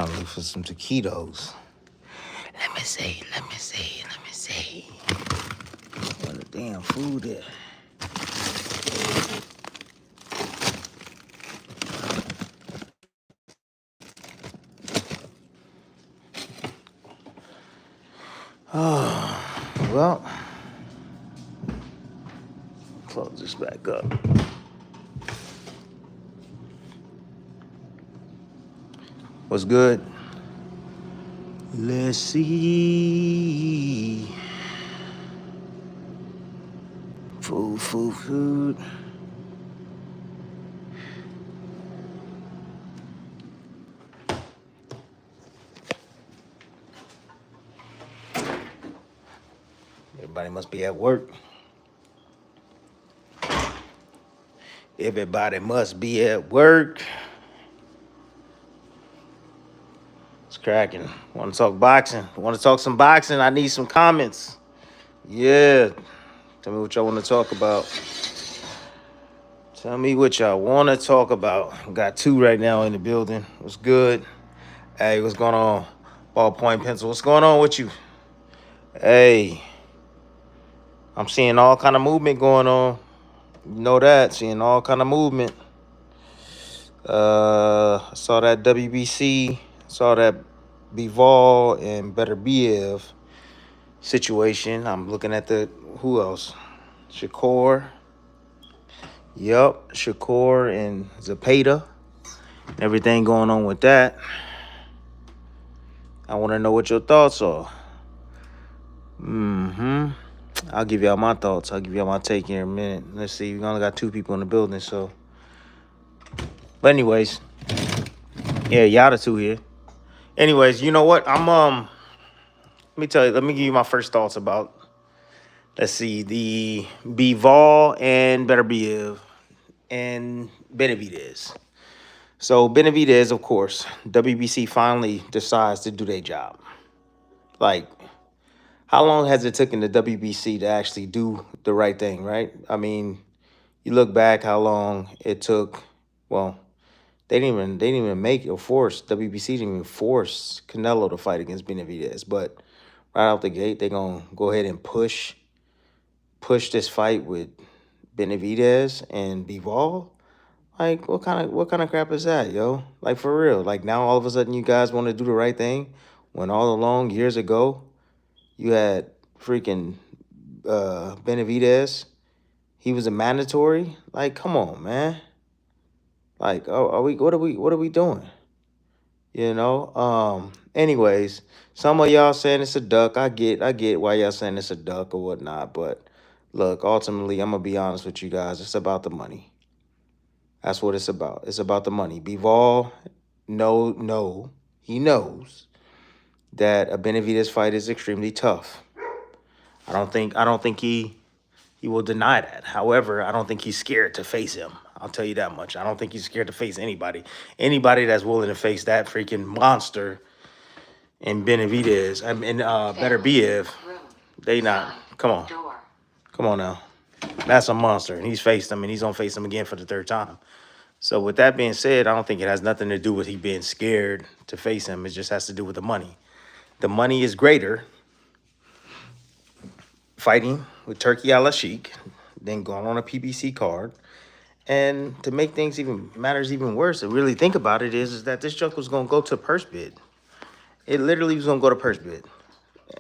Trying to look for some taquitos. Let me see. What the damn food is. Oh, well, close this back up. What's good? Let's see. Food. Everybody must be at work. Everybody must be at work. It's cracking. Want to talk boxing? Want to talk some boxing? I need some comments. Yeah. Tell me what y'all want to talk about. Got two right now in the building. What's good? Hey, what's going on? Ballpoint pencil. What's going on with you? Hey. I'm seeing all kind of movement going on. You know that. Seeing all kind of movement. I saw that WBC. Saw that Bivol and Benavidez situation. I'm looking at who else? Shakur. Yup, Shakur and Zapata. Everything going on with that. I want to know what your thoughts are. I'll give y'all my thoughts. I'll give y'all my take here in a minute. Let's see. We only got two people in the building, so. But anyways, yeah, y'all the two here. Anyways, you know what? Let me give you my first thoughts about, let's see, the Bivol and Benavidez. So Benavidez, of course, WBC finally decides to do their job. Like, how long has it taken the WBC to actually do the right thing, right? I mean, you look back how long it took. Well, they didn't even make it or force, WBC didn't even force Canelo to fight against Benavidez. But right out the gate, they're gonna go ahead and push this fight with Benavidez and Bivol. Like, what kind of crap is that, yo? Like, for real. Like, now all of a sudden you guys want to do the right thing when all along years ago you had freaking Benavidez. He was a mandatory. Like, come on, man. Like, what are we doing? You know? Anyways, some of y'all saying it's a duck. I get why y'all saying it's a duck or whatnot, but look, ultimately, I'm gonna be honest with you guys. It's about the money. That's what it's about. It's about the money. Bivol, he knows that a Benavidez fight is extremely tough. I don't think he will deny that. However, I don't think he's scared to face him. I'll tell you that much. I don't think he's scared to face anybody. Anybody that's willing to face that freaking monster in Benavidez, Beterbiev, they not. Come on now. That's a monster, and he's faced him, and he's gonna face him again for the third time. So with that being said, I don't think it has nothing to do with he being scared to face him. It just has to do with the money. The money is greater fighting with Turkey Al-Sheikh than going on a PBC card. And to make things matters even worse, to really think about it, is that this joke was going to go to purse bid. It literally was going to go to purse bid.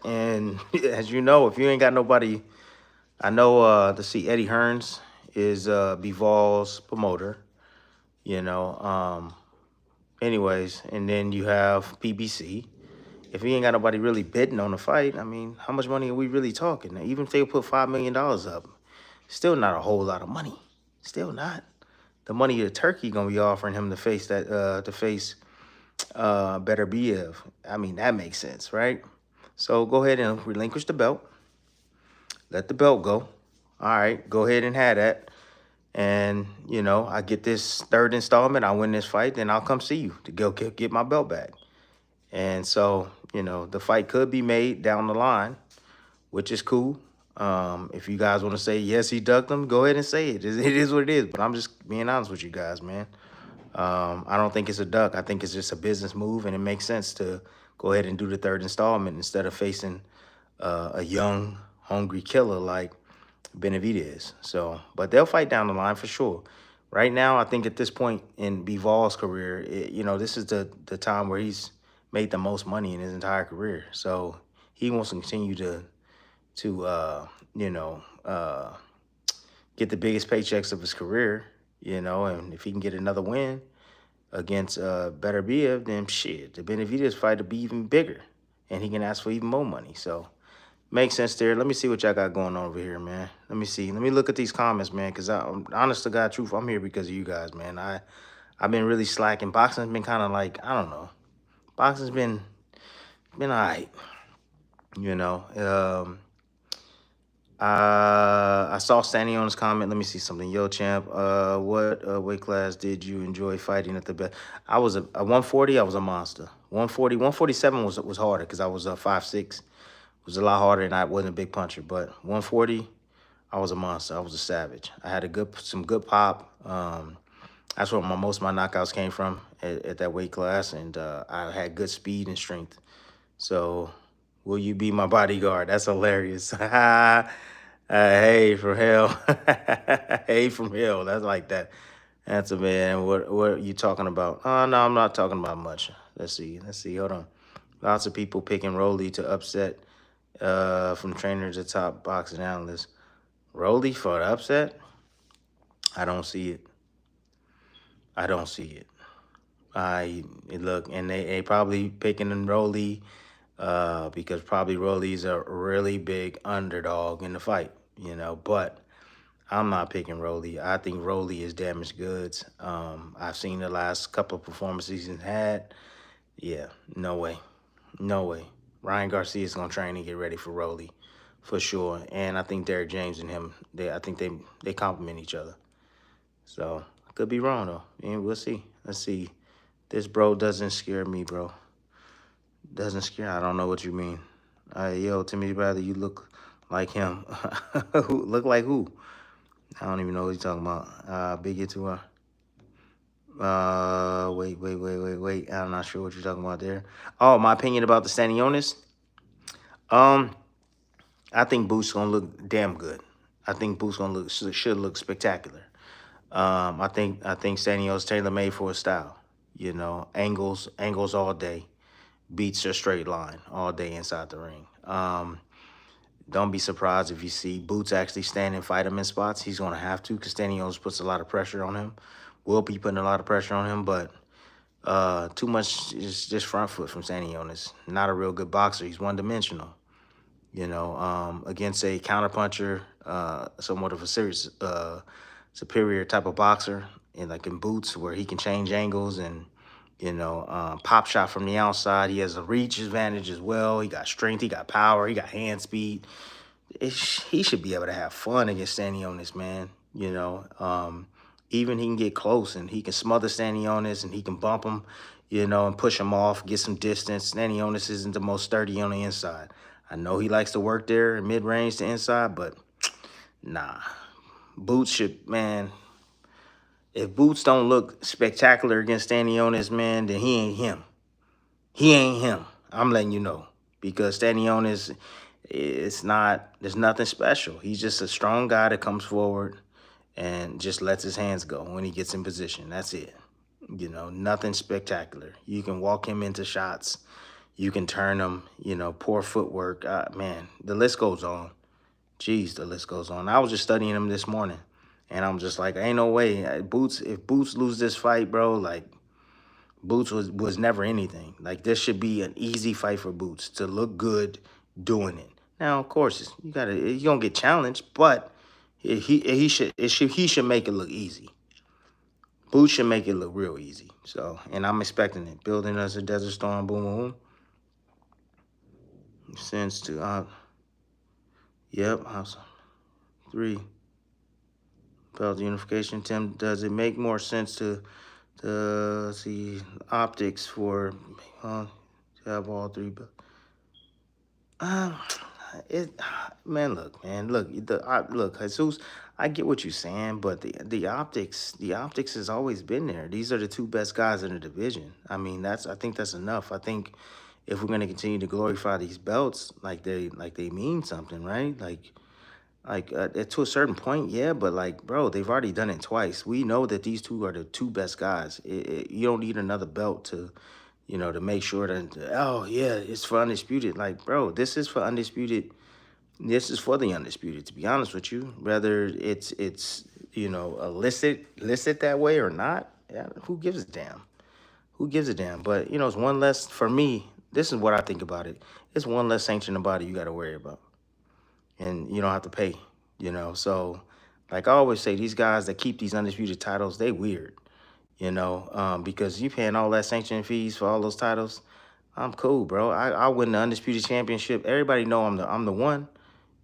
And as you know, if you ain't got nobody, I know, let's see, Eddie Hearns is Bivol's promoter, you know. Anyways, and then you have PBC. If you ain't got nobody really bidding on the fight, I mean, how much money are we really talking? Now, even if they put $5 million up, still not a whole lot of money. Still not. The money of Turkey gonna be offering him to face Beterbiev. I mean, that makes sense, right? So go ahead and relinquish the belt. Let the belt go. All right, go ahead and have that. And, you know, I get this third installment, I win this fight, then I'll come see you to go get my belt back. And so, you know, the fight could be made down the line, which is cool. If you guys want to say, yes, he ducked him, go ahead and say it. It is what it is. But I'm just being honest with you guys, man. I don't think it's a duck. I think it's just a business move, and it makes sense to go ahead and do the third installment instead of facing a young, hungry killer like Benavidez. So, but they'll fight down the line for sure. Right now, I think at this point in Bivol's career, this is the time where he's made the most money in his entire career. So he wants to continue to you know uh, get the biggest paychecks of his career. And if he can get another win against Better Biev, then shit, the Benavidez fight will be even bigger, and he can ask for even more money. So makes sense there. Let me see what y'all got going on over here, man. Let me see. Let me look at these comments, man, because I'm honest to God truth, I'm here because of you guys, man. I've been really slacking. Boxing's been kind of like, I don't know. Boxing's been all right, you know. I saw Stanionis comment. Let me see something. Yo, champ, what weight class did you enjoy fighting at the best? I was a 140. I was a monster. 140, 147 was harder because I was a 5'6". It was a lot harder, and I wasn't a big puncher. But 140, I was a monster. I was a savage. I had some good pop. That's where most of my knockouts came from at that weight class, and I had good speed and strength. So, will you be my bodyguard? That's hilarious. Hey from hell. Hey from hell. That's like that. That's a man. What are you talking about? Oh no, I'm not talking about much. Let's see. Hold on. Lots of people picking Rolly to upset from trainers to top boxing analysts. Rolly for the upset? I don't see it. I don't see it. I look, and they probably picking Rolly because probably Rolly's a really big underdog in the fight, But I'm not picking Rolly. I think Rolly is damaged goods. I've seen the last couple of performances he's had. Yeah, no way. No way. Ryan Garcia is gonna train and get ready for Rolly, for sure. And I think Derek James and him, I think they complement each other. So I could be wrong though. And we'll see. Let's see. This bro doesn't scare me, bro. Doesn't scare. I don't know what you mean. Yo, Timmy Bradley, you look like him. Look like who? I don't even know what he's talking about. Big it to her. Wait. I'm not sure what you're talking about there. Oh, my opinion about the Stanionis. I think Boots gonna look damn good. I think Boots gonna should look spectacular. I think Stanionis tailor made for his style. Angles all day, beats a straight line all day inside the ring. Don't be surprised if you see Boots actually stand and fight him in spots. He's going to have to because Stanionis puts a lot of pressure on him. Will be putting a lot of pressure on him, but too much is just front foot from Stanionis. Not a real good boxer. He's one-dimensional. Against a counterpuncher, somewhat of a serious, superior type of boxer, and like in Boots, where he can change angles and pop shot from the outside. He has a reach advantage as well. He got strength. He got power. He got hand speed. He should be able to have fun against Stanionis, man. Even he can get close and he can smother Stanionis and he can bump him, and push him off, get some distance. Stanionis isn't the most sturdy on the inside. I know he likes to work there in mid-range to inside, but nah. Boots should, man. If Boots don't look spectacular against Stanionis, man, then he ain't him. He ain't him. I'm letting you know. Because Stanionis, there's nothing special. He's just a strong guy that comes forward and just lets his hands go when he gets in position. That's it. Nothing spectacular. You can walk him into shots. You can turn him, poor footwork. Man, the list goes on. Jeez, the list goes on. I was just studying him this morning. And I'm just like, ain't no way. If Boots lose this fight, bro, like, Boots was never anything. Like, this should be an easy fight for Boots to look good doing it. Now, of course, you gonna get challenged, but he should make it look easy. Boots should make it look real easy. So, and I'm expecting it. Building us a Desert Storm, boom, boom. Since to yep, awesome. 3. Belt unification. Tim, does it make more sense to see optics for to have all 3? it, man. Look, man. Look, Jesus. I get what you're saying, but the optics has always been there. These are the two best guys in the division. I mean, I think that's enough. I think if we're gonna continue to glorify these belts, like they mean something, right? To a certain point, yeah, but like, bro, they've already done it twice. We know that these two are the two best guys. You don't need another belt to, to make sure that, oh yeah, it's for undisputed. Like, bro, this is for undisputed. This is for the undisputed. To be honest with you, whether it's illicit that way or not, yeah, who gives a damn? Who gives a damn? But it's one less for me. This is what I think about it. It's one less sanctioned body you got to worry about, and you don't have to pay. So like I always say, these guys that keep these undisputed titles, they weird. Because you paying all that sanctioning fees for all those titles. I'm cool, bro. I win the undisputed championship. Everybody know I'm the one.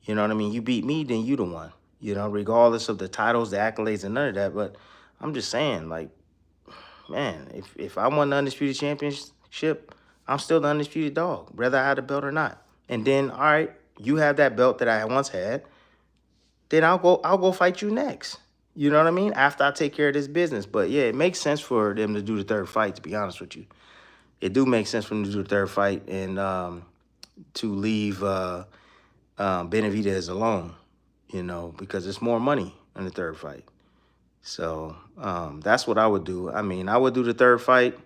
You know what I mean? You beat me, then you the one. Regardless of the titles, the accolades, and none of that. But I'm just saying, like, man, if I won the undisputed championship, I'm still the undisputed dog, whether I had the belt or not. And then, all right, you have that belt that I once had, then I'll go fight you next. You know what I mean? After I take care of this business. But yeah, it makes sense for them to do the third fight, to be honest with you. It do make sense for them to do the third fight and to leave Benavidez alone, because it's more money in the third fight. So that's what I would do. I mean, I would do the third fight.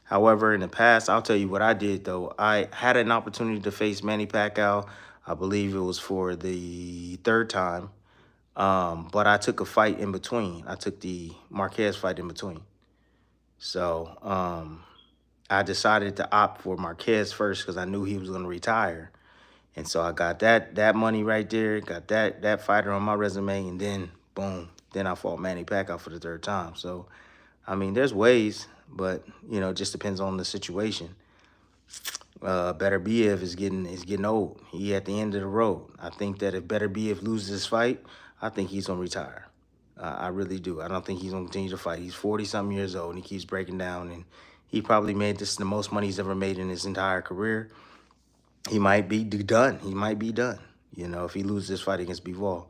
However, in the past, I'll tell you what I did, though. I had an opportunity to face Manny Pacquiao. I believe it was for the third time. But I took a fight in between. I took the Marquez fight in between. So I decided to opt for Marquez first because I knew he was going to retire. And so I got that money right there, got that fighter on my resume, and then, boom, then I fought Manny Pacquiao for the third time. So, I mean, there's ways, but, it just depends on the situation. Better Biev is getting old. He at the end of the road. I think that if Better Biev loses this fight, I think he's gonna retire. I really do. I don't think he's gonna continue to fight. He's 40-something years old and he keeps breaking down. And he probably made this the most money he's ever made in his entire career. He might be done. He might be done. If he loses this fight against Bivol.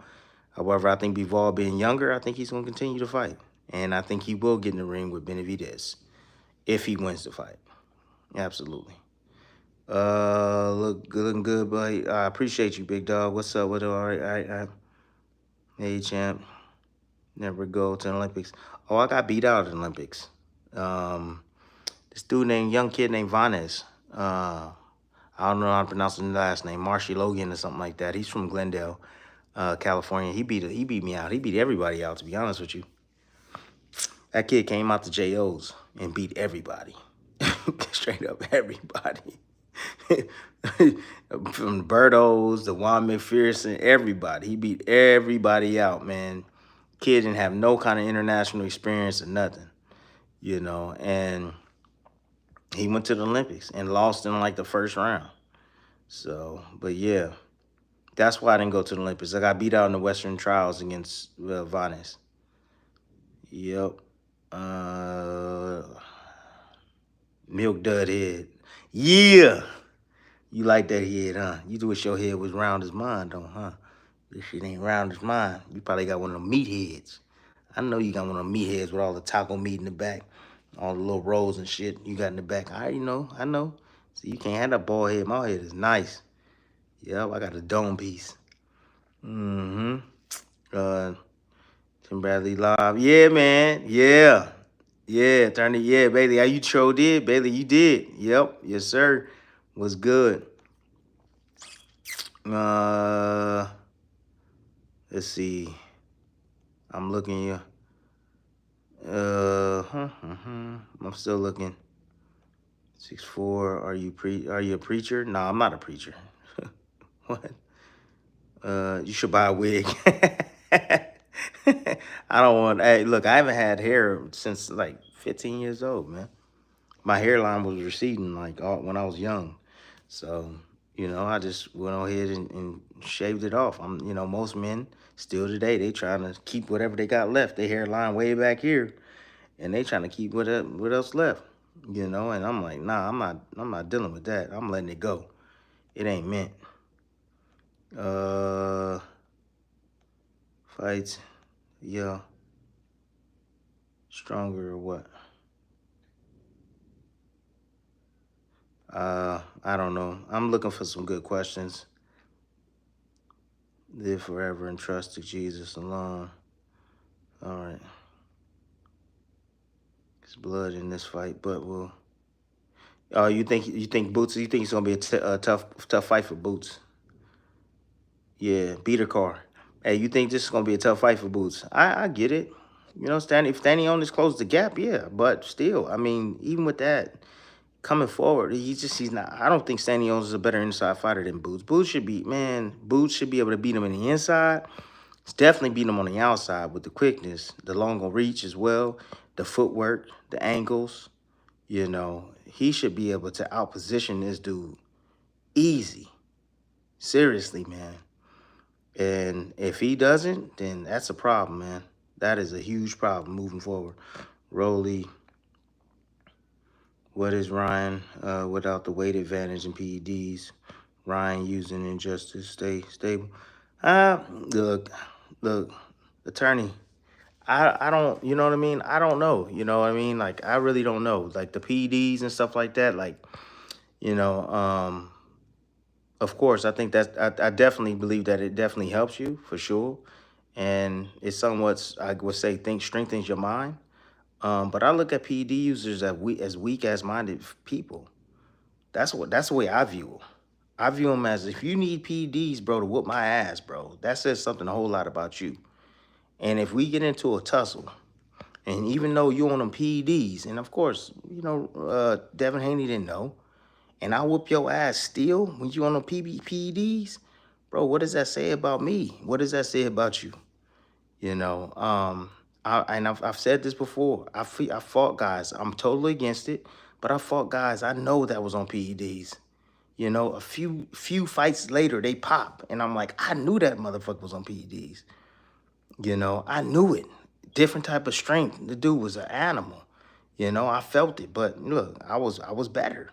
However, I think Bivol being younger, I think he's gonna continue to fight, and I think he will get in the ring with Benavidez if he wins the fight. Absolutely. Looking good, buddy. I appreciate you, big dog. What's up? All right. Hey, champ. Never go to the Olympics. Oh, I got beat out at the Olympics. This young kid named Vanes. I don't know how to pronounce his last name. Marshy Logan or something like that. He's from Glendale, California. He beat me out. He beat everybody out, to be honest with you. That kid came out to JOs and beat everybody. Straight up everybody. From Birdos to Juan McPherson, everybody. He beat everybody out, man. Kid didn't have no kind of international experience or nothing, and he went to the Olympics and lost in like the first round. So, but yeah, that's why I didn't go to the Olympics. I got beat out in the Western Trials against Vanes. Yep. Milk dud head. Yeah. You like that head, huh? You wish your head was round as mine, though, huh? This shit ain't round as mine. You probably got one of them meat heads. I know you got one of them meat heads with all the taco meat in the back, all the little rolls and shit you got in the back. I know. So you can't have that bald head. My head is nice. Yep, I got a dome piece. Tim Bradley live. Yeah, man. Yeah. Yeah, Attorney. Yeah, Bailey. How you sure did? Bailey, you did. Yep. Yes, sir. Was good. Let's see. I'm looking here. I'm still looking. 6'4". Are you a preacher? No, I'm not a preacher. What? You should buy a wig. I don't want. Hey, look, I haven't had hair since like 15 years old, man. My hairline was receding like when I was young, so I just went ahead and shaved it off. Most men still today they trying to keep whatever they got left. Their hairline way back here, and they trying to keep what else left. And I'm like, nah, I'm not dealing with that. I'm letting it go. It ain't meant. Uh, fights. Yeah. Stronger or what? I don't know. I'm looking for some good questions. Live forever and trust to Jesus alone. All right. There's blood in this fight, but we'll. Oh, you think Boots? You think it's gonna be a tough fight for Boots? Yeah, beat her car. Hey, you think this is gonna be a tough fight for Boots? I get it. You know, if Stanionis closed the gap, yeah. But still, I mean, even with that coming forward, he's not. I don't think Stanionis is a better inside fighter than Boots. Boots should be able to beat him in the inside. It's definitely beat him on the outside with the quickness, the longer reach as well, the footwork, the angles. You know, he should be able to outposition this dude easy. Seriously, man. And if he doesn't, then that's a problem, man. That is a huge problem moving forward. Rolly, what is Ryan without the weight advantage in PEDs? Ryan using injustice, stay stable. Look, look, attorney. I don't, you know what I mean? I don't know, you know what I mean? Like, I really don't know. Like, the PEDs and stuff like that, like, you know, of course, I think I definitely believe that it definitely helps you for sure. And it somewhat, I would say, think strengthens your mind. But I look at PED users as weak as minded people. That's the way I view them. I view them as if you need PEDs, bro, to whoop my ass, bro. That says something a whole lot about you. And if we get into a tussle, and even though you on them PEDs, and of course, you know, Devin Haney didn't know, and I whoop your ass still when you on them PEDs, bro, what does that say about me? What does that say about you? You know, I've said this before. I fought guys. I'm totally against it, but I fought guys I know that was on PEDs. You know, a few fights later, they pop, and I'm like, I knew that motherfucker was on PEDs. You know, I knew it. Different type of strength. The dude was an animal. You know, I felt it. But look, I was better.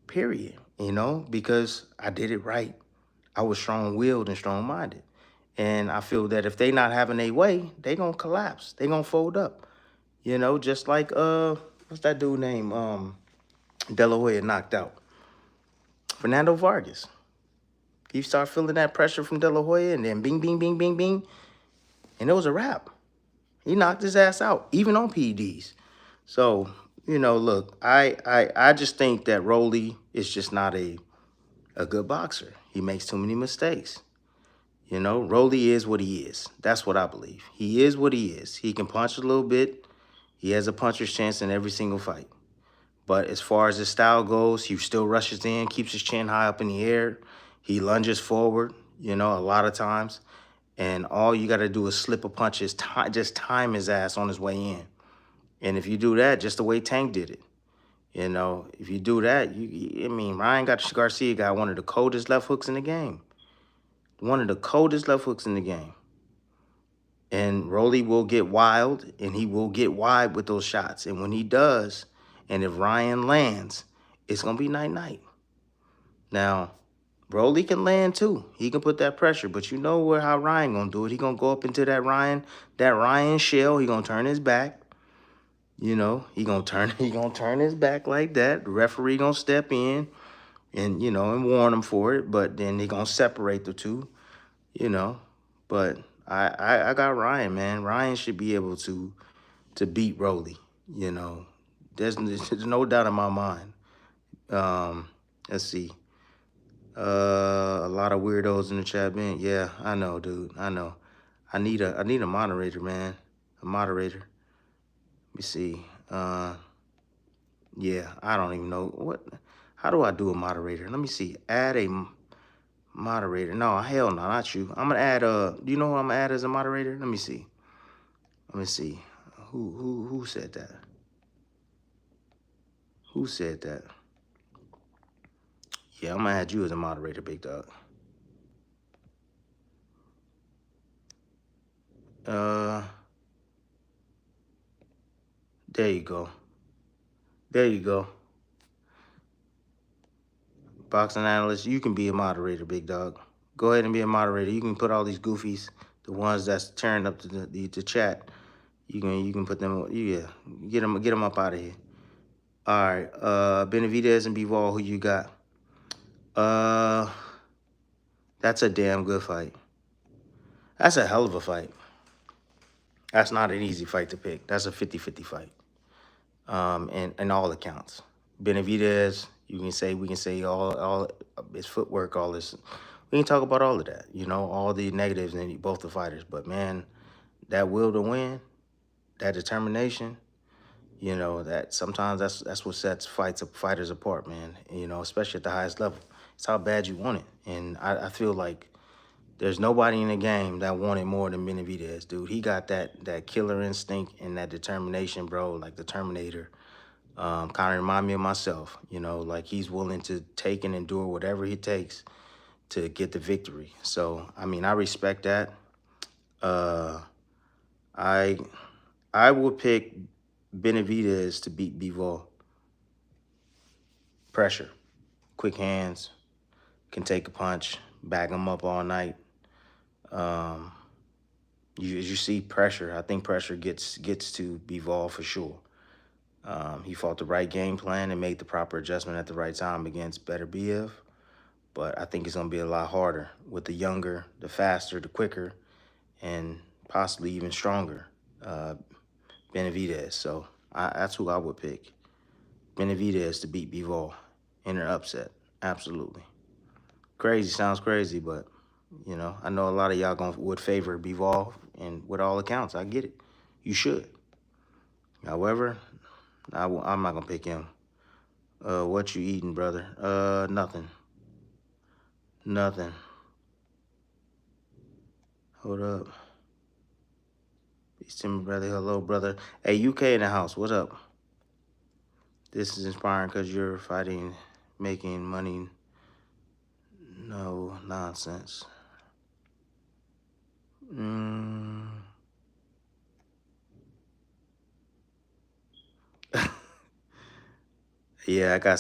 Period. You know, because I did it right. I was strong-willed and strong-minded. And I feel that if they not having their way, they gonna collapse. They gonna fold up. You know, just like what's that dude name? De La Hoya knocked out. Fernando Vargas. He start feeling that pressure from De La Hoya, and then bing, bing, bing, bing, bing, and it was a wrap. He knocked his ass out, even on PEDs. So, you know, look, I just think that Rolly is just not a good boxer. He makes too many mistakes. You know, Rolly is what he is. That's what I believe. He is what he is. He can punch a little bit. He has a puncher's chance in every single fight. But as far as his style goes, he still rushes in, keeps his chin high up in the air. He lunges forward, you know, a lot of times. And all you got to do is slip a punch, just time his ass on his way in. And if you do that, just the way Tank did it, you know, if you do that, I mean, Garcia got one of the coldest left hooks in the game. One of the coldest left hooks in the game. And Rolly will get wild, and he will get wide with those shots. And when he does, and if Ryan lands, it's going to be night-night. Now, Rolly can land too. He can put that pressure, but you know how Ryan going to do it. He going to go up into that Ryan shell. He going to turn his back. You know, he going to turn his back like that. The referee going to step in and, you know, and warn him for it, but then they going to separate the two, you know. But I got Ryan, man. Ryan should be able to beat Rolly. You know, there's no doubt in my mind. Let's see. A lot of weirdos in the chat, man. Yeah, I know, dude. I know. I need a moderator, man. A moderator. Let me see. Yeah, I don't even know what. How do I do a moderator? Let me see. Add a moderator. No, hell no, not you. I'm gonna add. Do you know who I'm gonna add as a moderator? Let me see. Let me see. Who said that? Who said that? Yeah, I'm gonna add you as a moderator, big dog. There you go. There you go. Boxing analyst, you can be a moderator, big dog. Go ahead and be a moderator. You can put all these goofies, the ones that's tearing up the chat. You can put them. Yeah, get them up out of here. All right. Benavidez and Bivol, who you got? That's a damn good fight. That's a hell of a fight. That's not an easy fight to pick. That's a 50-50 fight. In all accounts. Benavidez, we can say all his footwork, all this. We can talk about all of that, all the negatives in both the fighters. But man, that will to win, that determination, that sometimes that's what sets fighters apart, man. Especially at the highest level. It's how bad you want it. And I feel like there's nobody in the game that wanted more than Benavidez, dude. He got that killer instinct and that determination, bro, like the Terminator. Kind of remind me of myself, like he's willing to take and endure whatever he takes to get the victory. So, I mean, I respect that. I will pick Benavidez to beat Bivol. Pressure, quick hands, can take a punch, bag him up all night. As you see pressure, I think pressure gets to Bivol for sure. He fought the right game plan and made the proper adjustment at the right time against Beterbiev. But I think it's going to be a lot harder with the younger, the faster, the quicker, and possibly even stronger Benavidez. So that's who I would pick. Benavidez to beat Bivol in an upset. Absolutely. Crazy, sounds crazy, but, I know a lot of y'all would favor Bivol, and with all accounts, I get it. You should. However, I'm not going to pick him. What you eating, brother? Nothing. Nothing. Hold up. Peace to me, brother. Hello, brother. Hey, UK in the house. What up? This is inspiring because you're fighting, making money. No nonsense. Yeah, I got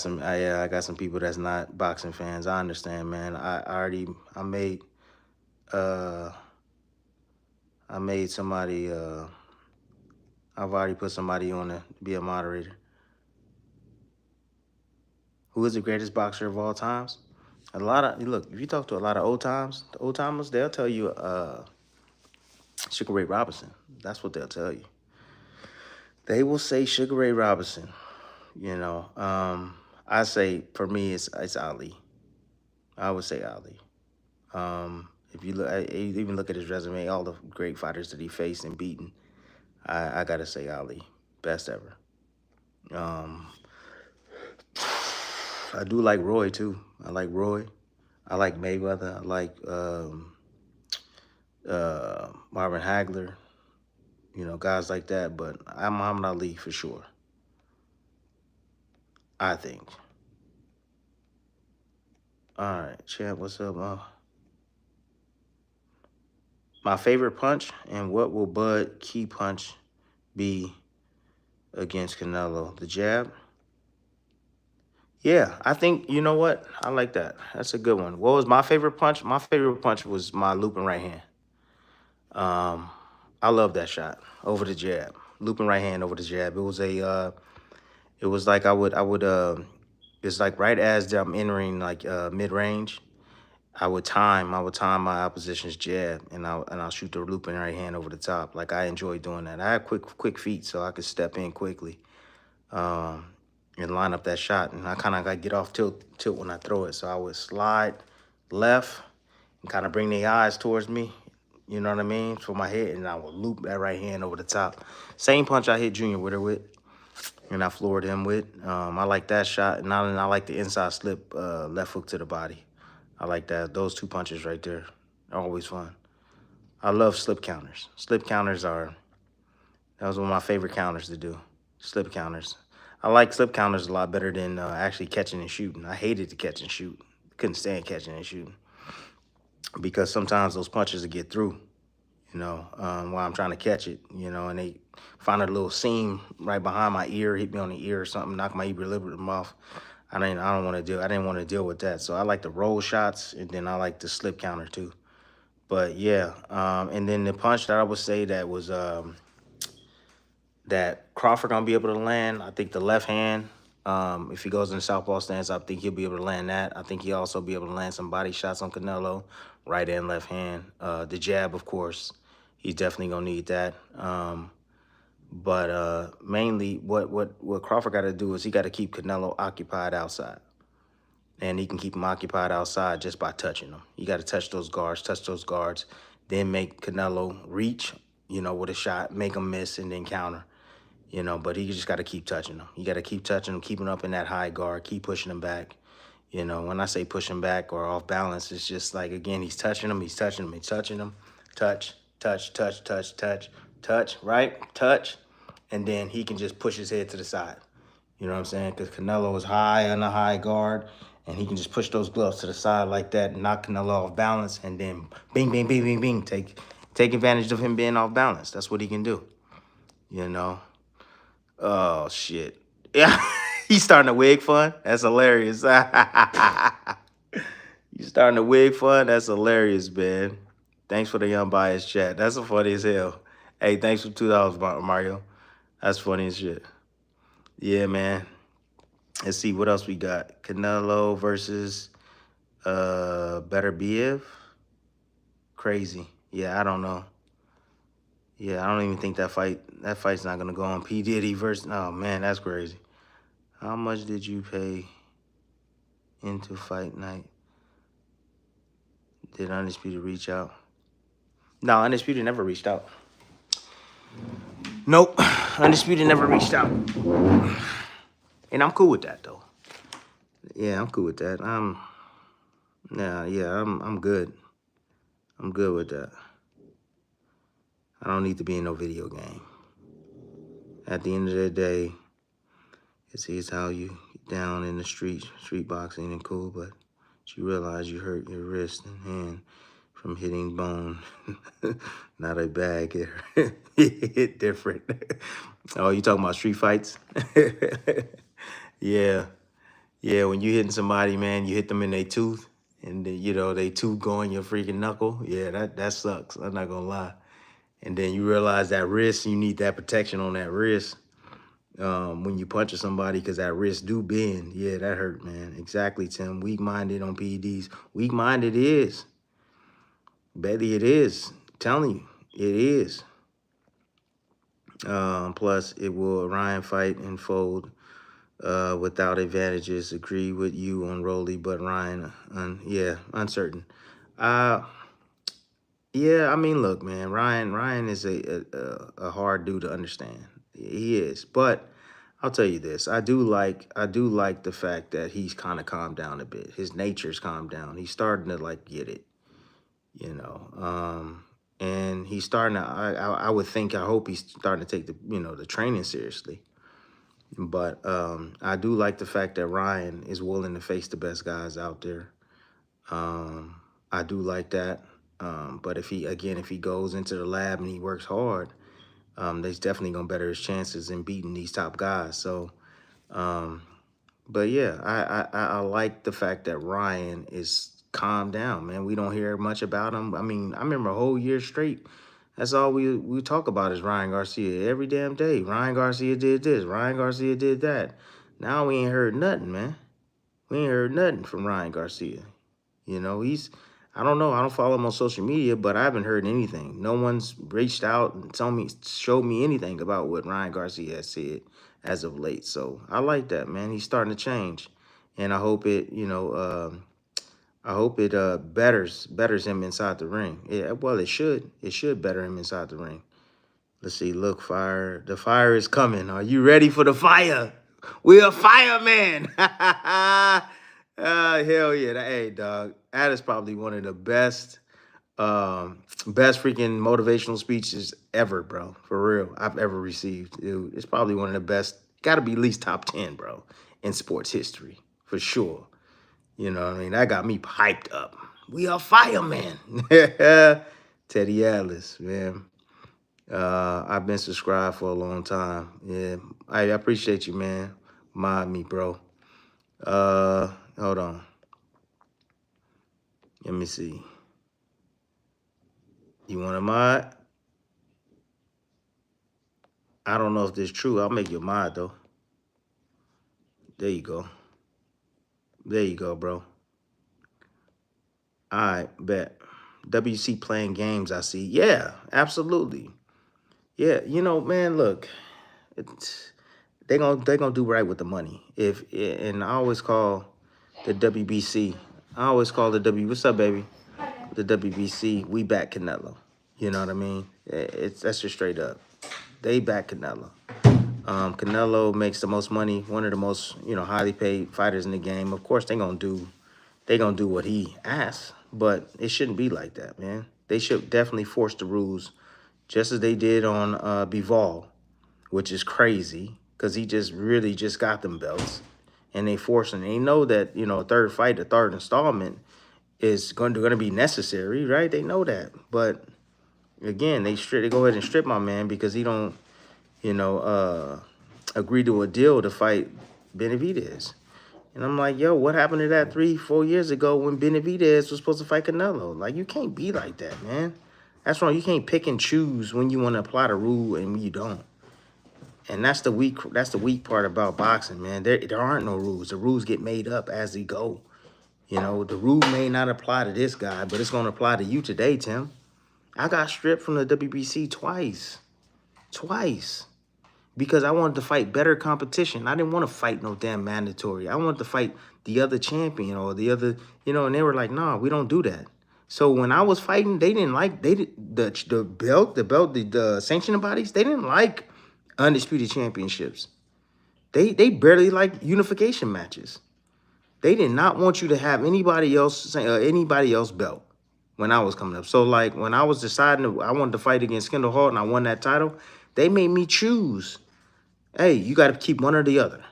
some people that's not boxing fans. I understand, man. I made somebody. I've already put somebody on to be a moderator. Who is the greatest boxer of all times? Look, if you talk to a lot of the old timers, they'll tell you Sugar Ray Robinson. That's what they'll tell you. They will say Sugar Ray Robinson. I say for me it's Ali. I would say Ali. If you look, even look at his resume, all the great fighters that he faced and beaten, I gotta say Ali, best ever. I do like Roy too. I like Roy. I like Mayweather. I like Marvin Hagler. Guys like that. But I'm Muhammad Ali for sure. I think. All right, champ, what's up? My favorite punch, and what will Bud key punch be against Canelo? The jab? Yeah, I think, you know what? I like that. That's a good one. What was my favorite punch? My favorite punch was my looping right hand. I love that shot over the jab. Looping right hand over the jab. It was like it's like right as I'm entering like mid-range, I would time my opposition's jab, and I'll shoot the looping right hand over the top. Like, I enjoy doing that. I have quick feet, so I could step in quickly and line up that shot. And I kind of got to get off tilt when I throw it. So I would slide left and kind of bring the eyes towards me. You know what I mean? For my head, and I would loop that right hand over the top. Same punch I hit Junior with, and I floored him with. I like that shot, and I like the inside slip left hook to the body. I like that. Those two punches right there are always fun. I love slip counters. That was one of my favorite counters to do. Slip counters. I like slip counters a lot better than actually catching and shooting. I hated to catch and shoot. Couldn't stand catching and shooting. Because sometimes those punches would get through, while I'm trying to catch it, and they find a little seam right behind my ear, hit me on the ear or something, knock my equilibrium off. I didn't want to deal with that. So I like the roll shots, and then I like the slip counter too. But yeah, and then the punch that I would say that was that Crawford gonna be able to land. I think the left hand. If he goes in the southpaw stance, I think he'll be able to land that. I think he'll also be able to land some body shots on Canelo, right and left hand. The jab, of course, he's definitely gonna need that. But mainly, what Crawford got to do is he got to keep Canelo occupied outside, and he can keep him occupied outside just by touching him. You got to touch those guards, then make Canelo reach, with a shot, make him miss, and then counter. But he just got to keep touching him. You got to keep touching him, keep him up in that high guard, keep pushing him back. When I say pushing back or off balance, it's just like, again, he's touching him, touch, touch, touch, touch, touch, touch, right? Touch, and then he can just push his head to the side. You know what I'm saying? Because Canelo is high on the high guard, and he can just push those gloves to the side like that and knock Canelo off balance, and then bing, bing, bing, bing, bing, take advantage of him being off balance. That's what he can do, Oh, shit. Yeah, he's starting to wig fun? That's hilarious. You starting to wig fun? That's hilarious, man. Thanks for the unbiased chat. That's funny as hell. Hey, thanks for $2, Mario. That's funny as shit. Yeah, man. Let's see what else we got. Canelo versus Beterbiev. Crazy. Yeah, I don't know. Yeah, I don't even think that fight's not gonna go on. P. Diddy versus, oh man, that's crazy. How much did you pay into fight night? Did Undisputed reach out? No, Undisputed never reached out. Nope, Undisputed never reached out. And I'm cool with that though. Yeah, I'm cool with that. I'm good. I'm good with that. I don't need to be in no video game. At the end of the day, it's how you get down in the street boxing and cool, but you realize you hurt your wrist and hand from hitting bone. Not a bag. It hit different. Oh, you talking about street fights? Yeah. Yeah, when you hitting somebody, man, you hit them in their tooth, and they tooth go in your freaking knuckle. Yeah, that sucks. I'm not gonna lie. And then you realize that wrist, you need that protection on that wrist when you punch somebody, because that wrist do bend. Yeah, that hurt, man. Exactly, Tim. Weak-minded on PEDs. Weak-minded is. Betty, it is. I'm telling you, it is. Plus, it will Ryan fight and fold without advantages. Agree with you on Rolly, but Ryan, uncertain. Yeah, I mean, look, man, Ryan is a hard dude to understand. He is, but I'll tell you this: I do like the fact that he's kind of calmed down a bit. His nature's calmed down. He's starting to like get it, and he's starting to. I would think, I hope he's starting to take the training seriously. But I do like the fact that Ryan is willing to face the best guys out there. I do like that. But if he goes into the lab and he works hard, there's definitely gonna better his chances in beating these top guys. So, but yeah, I like the fact that Ryan is calmed down, man. We don't hear much about him. I mean, I remember a whole year straight. That's all we talk about is Ryan Garcia every damn day. Ryan Garcia did this. Ryan Garcia did that. Now we ain't heard nothing, man. We ain't heard nothing from Ryan Garcia. I don't know. I don't follow him on social media, but I haven't heard anything. No one's reached out and showed me anything about what Ryan Garcia has said as of late. So I like that, man. He's starting to change, and I hope it, betters him inside the ring. Yeah, well, it should. It should better him inside the ring. Let's see. Look, fire. The fire is coming. Are you ready for the fire? We're a fireman. Hell yeah. Hey, dog. That is probably one of the best freaking motivational speeches ever, bro. For real. I've ever received. Dude, it's probably one of the best. Got to be at least top 10, bro, in sports history. For sure. You know what I mean? That got me hyped up. We are firemen. Teddy Atlas, man. I've been subscribed for a long time. Yeah, I appreciate you, man. Mind me, bro. Hold on. Let me see. You want a mod? I don't know if this is true. I'll make you a mod, though. There you go. There you go, bro. All right, bet. WC playing games, I see. Yeah, absolutely. Yeah, you know, man, look, they gonna do right with the money. And I always call the WBC. I always call the What's up, baby? The WBC. We back Canelo. You know what I mean? That's just straight up. They back Canelo. Canelo makes the most money. One of the most highly paid fighters in the game. Of course, they gonna do what he asks, but it shouldn't be like that, man. They should definitely force the rules, just as they did on Bivol, which is crazy because he really just got them belts, and they force them. They know that a third fight, a third installment, is going to be necessary, right? They know that, but again, they go ahead and strip my man because he don't, agree to a deal to fight Benavidez. And I'm like, yo, what happened to that 3-4 years ago when Benavidez was supposed to fight Canelo? Like, you can't be like that, man. That's wrong. You can't pick and choose when you want to apply the rule and when you don't. And that's the weak part about boxing, man. There aren't no rules. The rules get made up as they go. The rule may not apply to this guy, but it's going to apply to you today, Tim. I got stripped from the WBC twice. Twice. Because I wanted to fight better competition. I didn't want to fight no damn mandatory. I wanted to fight the other champion or the other, and they were like, nah, we don't do that. So when I was fighting, they didn't like, the sanctioning bodies, they didn't like undisputed championships. They barely like unification matches. They did not want you to have anybody else belt when I was coming up. So like when I was deciding I wanted to fight against Kendall Hart and I won that title, they made me choose. Hey, you got to keep one or the other.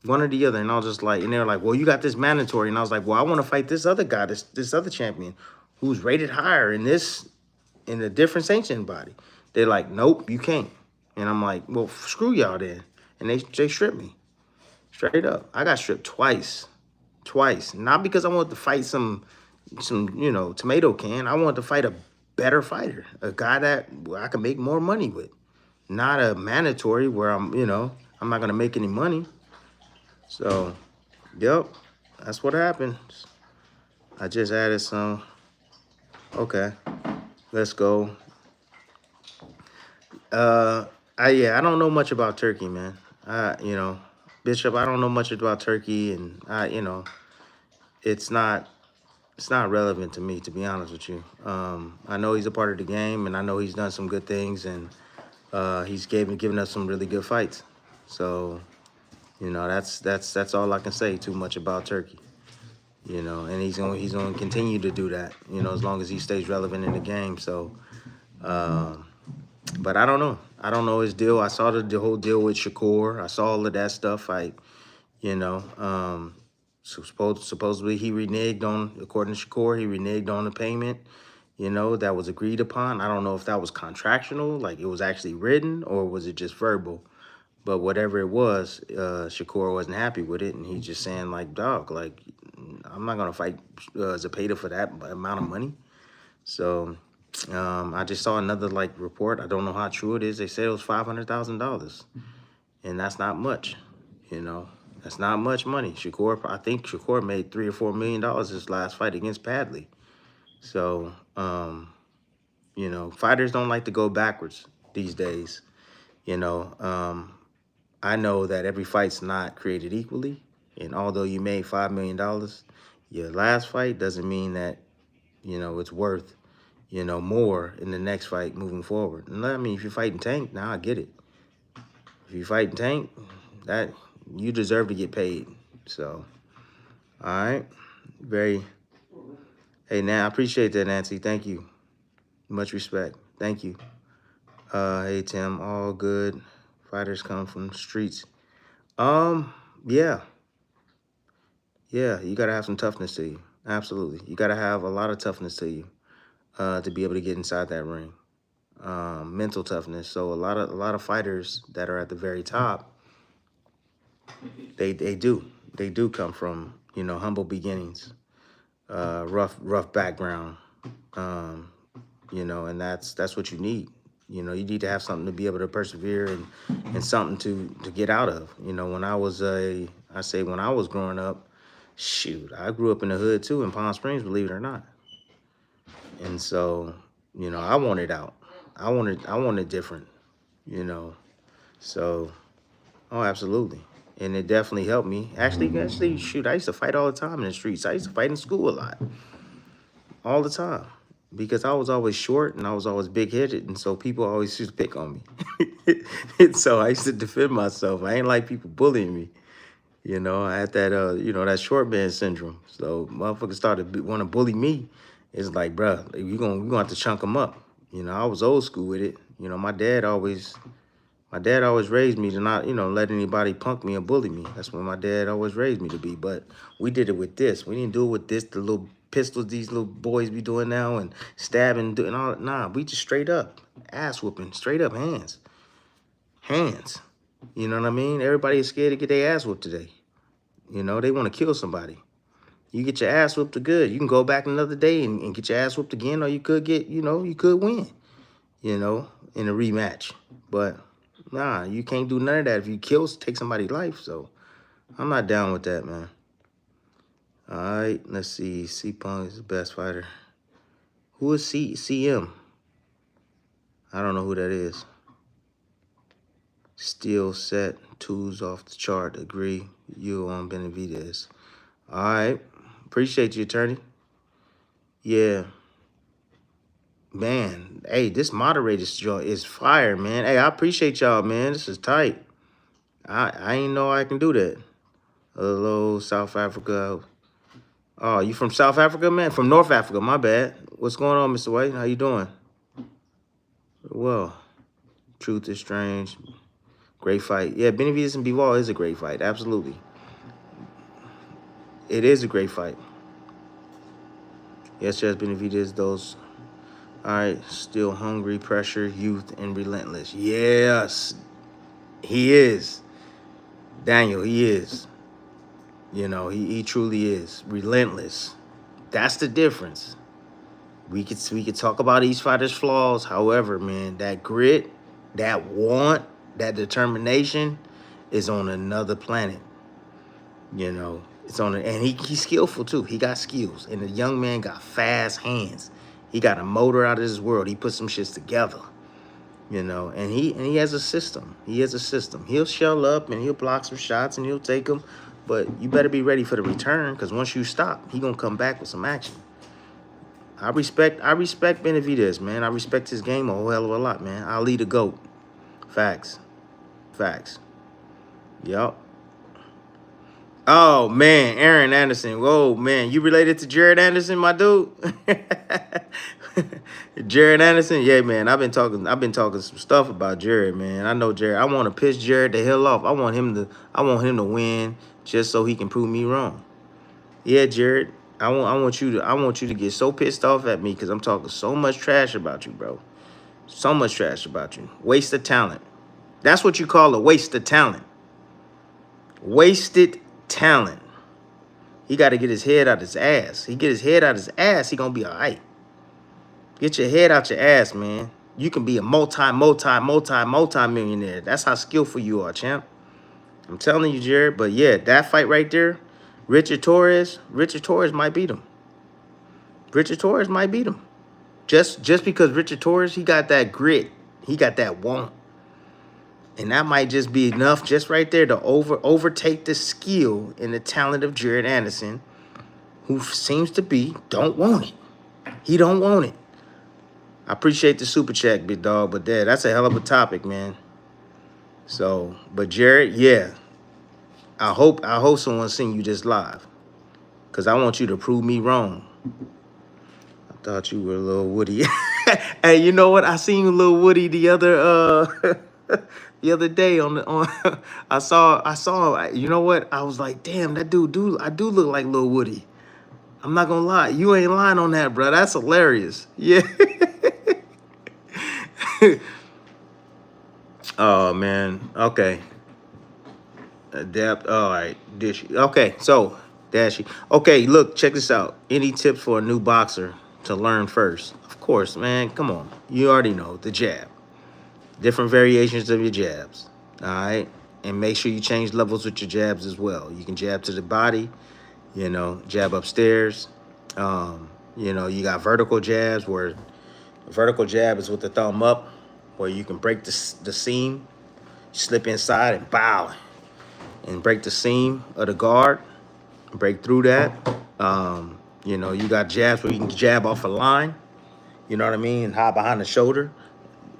One or the other. And I was just like, and they were like, well, you got this mandatory. And I was like, well, I want to fight this other guy, this other champion who's rated higher in a different sanctioning body. They're like, nope, you can't. And I'm like, well, screw y'all then. And they stripped me. Straight up. I got stripped twice. Twice. Not because I wanted to fight some tomato can. I wanted to fight a better fighter. A guy that I could make more money with. Not a mandatory where I'm not going to make any money. So, yep, that's what happened. I just added some. Okay, let's go. I don't know much about Turkey, man. Bishop, I don't know much about Turkey, and it's not relevant to me, to be honest with you. I know he's a part of the game, and I know he's done some good things, and he's given us some really good fights. So, that's all I can say too much about Turkey. And he's going to continue to do that, as long as he stays relevant in the game. So, but I don't know. I don't know his deal. I saw the whole deal with Shakur. I saw all of that stuff. Supposedly he reneged on, according to Shakur, he reneged on the payment, that was agreed upon. I don't know if that was contractual, like it was actually written, or was it just verbal? But whatever it was, Shakur wasn't happy with it, and he's just saying, like, dog, like, I'm not going to fight Zepeda for that amount of money. So I just saw another, report. I don't know how true it is. They said it was $500,000, and that's not much, That's not much money. I think Shakur made $3 or $4 million this last fight against Padley. So, fighters don't like to go backwards these days, I know that every fight's not created equally, and although you made $5 million, your last fight doesn't mean that, it's worth, more in the next fight moving forward. And I mean, if you're fighting Tank, now I get it. If you're fighting Tank, that you deserve to get paid. So, all right, hey, now I appreciate that, Nancy. Thank you. Much respect. Thank you. Hey, Tim, all good. Fighters come from the streets. Yeah. Yeah, you got to have some toughness to you. Absolutely. You got to have a lot of toughness to you to be able to get inside that ring. Mental toughness. So a lot of fighters that are at the very top, they do. They do come from, you know, humble beginnings, rough background, um, you know, and that's what you need. You know, you need to have something to be able to persevere and something to get out of. You know, when when I was growing up, shoot, I grew up in the hood too in Palm Springs, believe it or not. And so, you know, I wanted out. I wanted different, you know. So, oh, absolutely. And it definitely helped me. Actually, shoot, I used to fight all the time in the streets. I used to fight in school a lot, all the time, because I was always short and I was always big headed, and so people always used to pick on me. And so I used to defend myself. I ain't like people bullying me. You know, I had that, you know, that short man syndrome. So motherfuckers started want to bully me. It's like, bruh, you gonna have to chunk them up. You know, I was old school with it. You know, my dad always raised me to not, you know, let anybody punk me or bully me. That's what my dad always raised me to be. But we did it with this. We didn't do it with this, the little pistols these little boys be doing now and stabbing, doing all that. Nah, we just straight up ass whooping, straight up hands. Hands. You know what I mean? Everybody is scared to get their ass whooped today. You know, they want to kill somebody. You get your ass whooped to good. You can go back another day and get your ass whooped again, or you could get, you know, you could win, you know, in a rematch. But nah, you can't do none of that if you take somebody's life. So I'm not down with that, man. All right, let's see. C-Punk is the best fighter. Who is CM? I don't know who that is. Steel set, tools off the chart. Agree. You on Benavidez. All right. Appreciate you, attorney. Yeah. Man, hey, this moderator's joint is fire, man. Hey, I appreciate y'all, man. This is tight. I ain't know I can do that. Hello, South Africa. Oh, you from South Africa, man? From North Africa, my bad. What's going on, Mr. White? How you doing? Well, truth is strange. Great fight. Yeah, Benavidez and Bivol is a great fight. Absolutely. It is a great fight. Yes, yes, Benavidez, those. All right, still hungry, pressure, youth, and relentless. Yes, he is. Daniel, he is. You know, he truly is. Relentless. That's the difference. We could talk about each fighter's flaws. However, man, that grit, that want, that determination is on another planet. You know, it's on and he's skillful too. He got skills. And the young man got fast hands. He got a motor out of this world. He put some shits together. You know, and he has a system. He has a system. He'll shell up and he'll block some shots and he'll take them. But you better be ready for the return, because once you stop, he gonna come back with some action. I respect Benavidez, man. I respect his game a whole hell of a lot, man. Ali the GOAT. Facts. Facts. Yup. Oh man, Aaron Anderson. Whoa, man. You related to Jared Anderson, my dude? Jared Anderson? Yeah, man. I've been talking some stuff about Jared, man. I know Jared. I want to piss Jared the hell off. I want him to win just so he can prove me wrong. Yeah, Jared. I want you to get so pissed off at me because I'm talking so much trash about you, bro. So much trash about you. Waste of talent. That's what you call a waste of talent. Wasted talent. He got to get his head out his ass. He get his head out his ass, he gonna be all right. Get your head out your ass, man. You can be a multi-millionaire. That's how skillful you are, champ. I'm telling you, Jared. But yeah, that fight right there, Richard Torres might beat him. Richard Torres might beat him. Just because Richard Torres, he got that grit. He got that want. And that might just be enough just right there to overtake the skill and the talent of Jared Anderson, who seems to don't want it. He don't want it. I appreciate the super chat, big dog, but that's a hell of a topic, man. So, but Jared, yeah. I hope someone seen you this live, because I want you to prove me wrong. I thought you were a little Woody. Hey, you know what? I seen a little Woody the other day on I saw you know what? I was like, damn, that I do look like Lil Woody. I'm not gonna lie. You ain't lying on that, bro. That's hilarious. Yeah. Oh man. Okay. Depth. All right. Dish. Okay. So, Dashy. Okay. Look, check this out. Any tips for a new boxer to learn first? Of course, man. Come on. You already know the jab. Different variations of your jabs. All right. And make sure you change levels with your jabs as well. You can jab to the body, jab upstairs. You got vertical jabs where vertical jab is with the thumb up, where you can break the seam, slip inside and bow, and break the seam of the guard, break through that. You got jabs where you can jab off a line, you know what I mean, and hide behind the shoulder.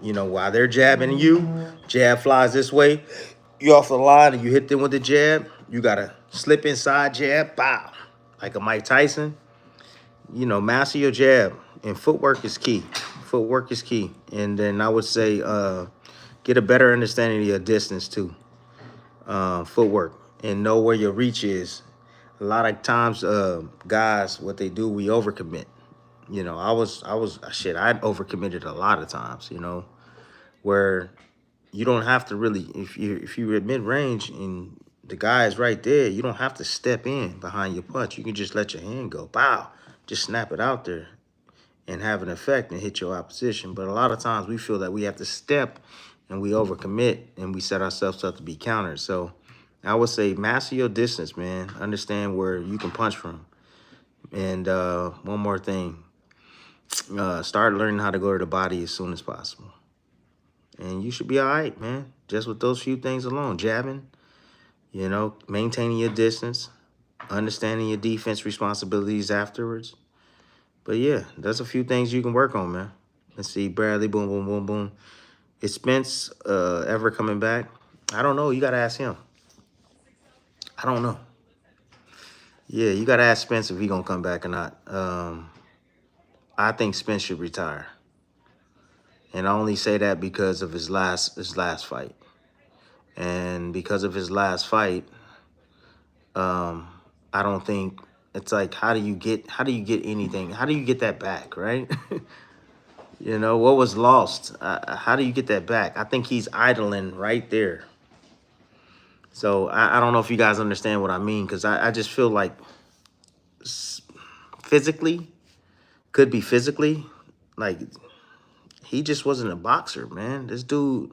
While they're jabbing you, jab flies this way, you off the line and you hit them with the jab. You gotta slip inside jab, bow, like a Mike Tyson. Master your jab, and footwork is key. Footwork is key, and then I would say get a better understanding of your distance too. Footwork, and know where your reach is. A lot of times, guys, what they do, we overcommit. I'd overcommitted a lot of times. Where you don't have to really, if you're at mid range and the guy is right there, you don't have to step in behind your punch. You can just let your hand go, bow, just snap it out there and have an effect and hit your opposition. But a lot of times we feel that we have to step and we overcommit and we set ourselves up to be countered. So I would say master your distance, man. Understand where you can punch from. And one more thing, start learning how to go to the body as soon as possible. And you should be all right, man. Just with those few things alone. Jabbing, maintaining your distance, understanding your defense responsibilities afterwards. But yeah, that's a few things you can work on, man. Let's see, Bradley, boom, boom, boom, boom. Is Spence ever coming back? I don't know. You got to ask him. I don't know. Yeah, you got to ask Spence if he going to come back or not. I think Spence should retire. And I only say that because of his last fight. And because of his last fight, I don't think it's like how do you get anything? How do you get that back, right? What was lost? How do you get that back? I think he's idling right there. So I don't know if you guys understand what I mean, because I just feel like physically, could be physically, like he just wasn't a boxer, man. This dude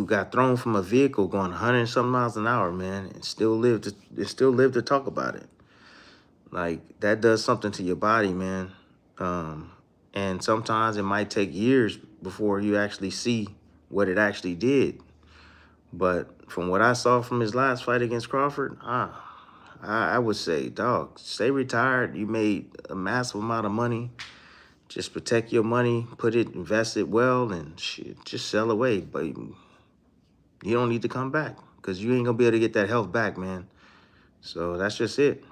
got thrown from a vehicle going 100 and something miles an hour, man, and still lived to talk about it. Like, that does something to your body, man. And sometimes it might take years before you actually see what it actually did. But from what I saw from his last fight against Crawford, I would say, dog, stay retired. You made a massive amount of money. Just protect your money, invest it well, and shit, just sell away. But you don't need to come back because you ain't going to be able to get that health back, man. So that's just it.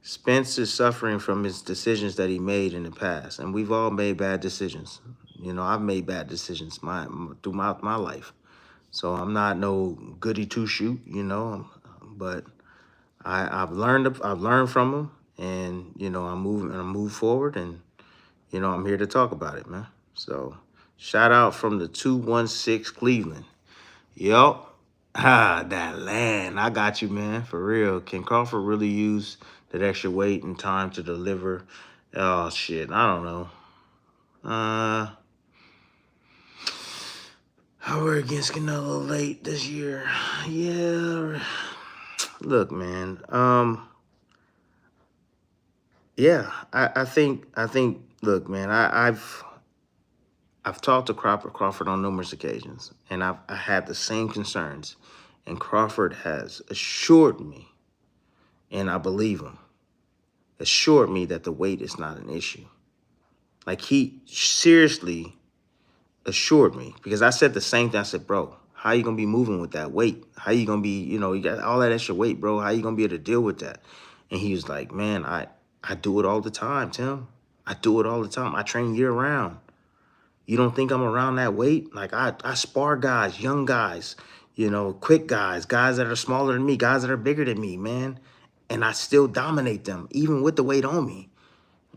Spence is suffering from his decisions that he made in the past, and we've all made bad decisions. I've made bad decisions through my life. So I'm not no goody two shoot, but I've learned from them, and I'm moving forward, and I'm here to talk about it, man. So shout out from the 216 Cleveland. Yup. That land. I got you, man. For real. Can Crawford really use that extra weight and time to deliver? Oh, shit. I don't know. We're against Canelo late this year. Yeah. Look, man. Yeah, I think, look, man, I've talked to Crawford on numerous occasions, and I had the same concerns. And Crawford has assured me, and I believe him, assured me that the weight is not an issue. Like, he seriously assured me, because I said the same thing. I said, bro, how you going to be moving with that weight? How you going to be, you got all that extra weight, bro. How you going to be able to deal with that? And he was like, man, I do it all the time, Tim. I do it all the time. I train year round. You don't think I'm around that weight? Like, I spar guys, young guys, quick guys that are smaller than me, guys that are bigger than me, man. And I still dominate them, even with the weight on me.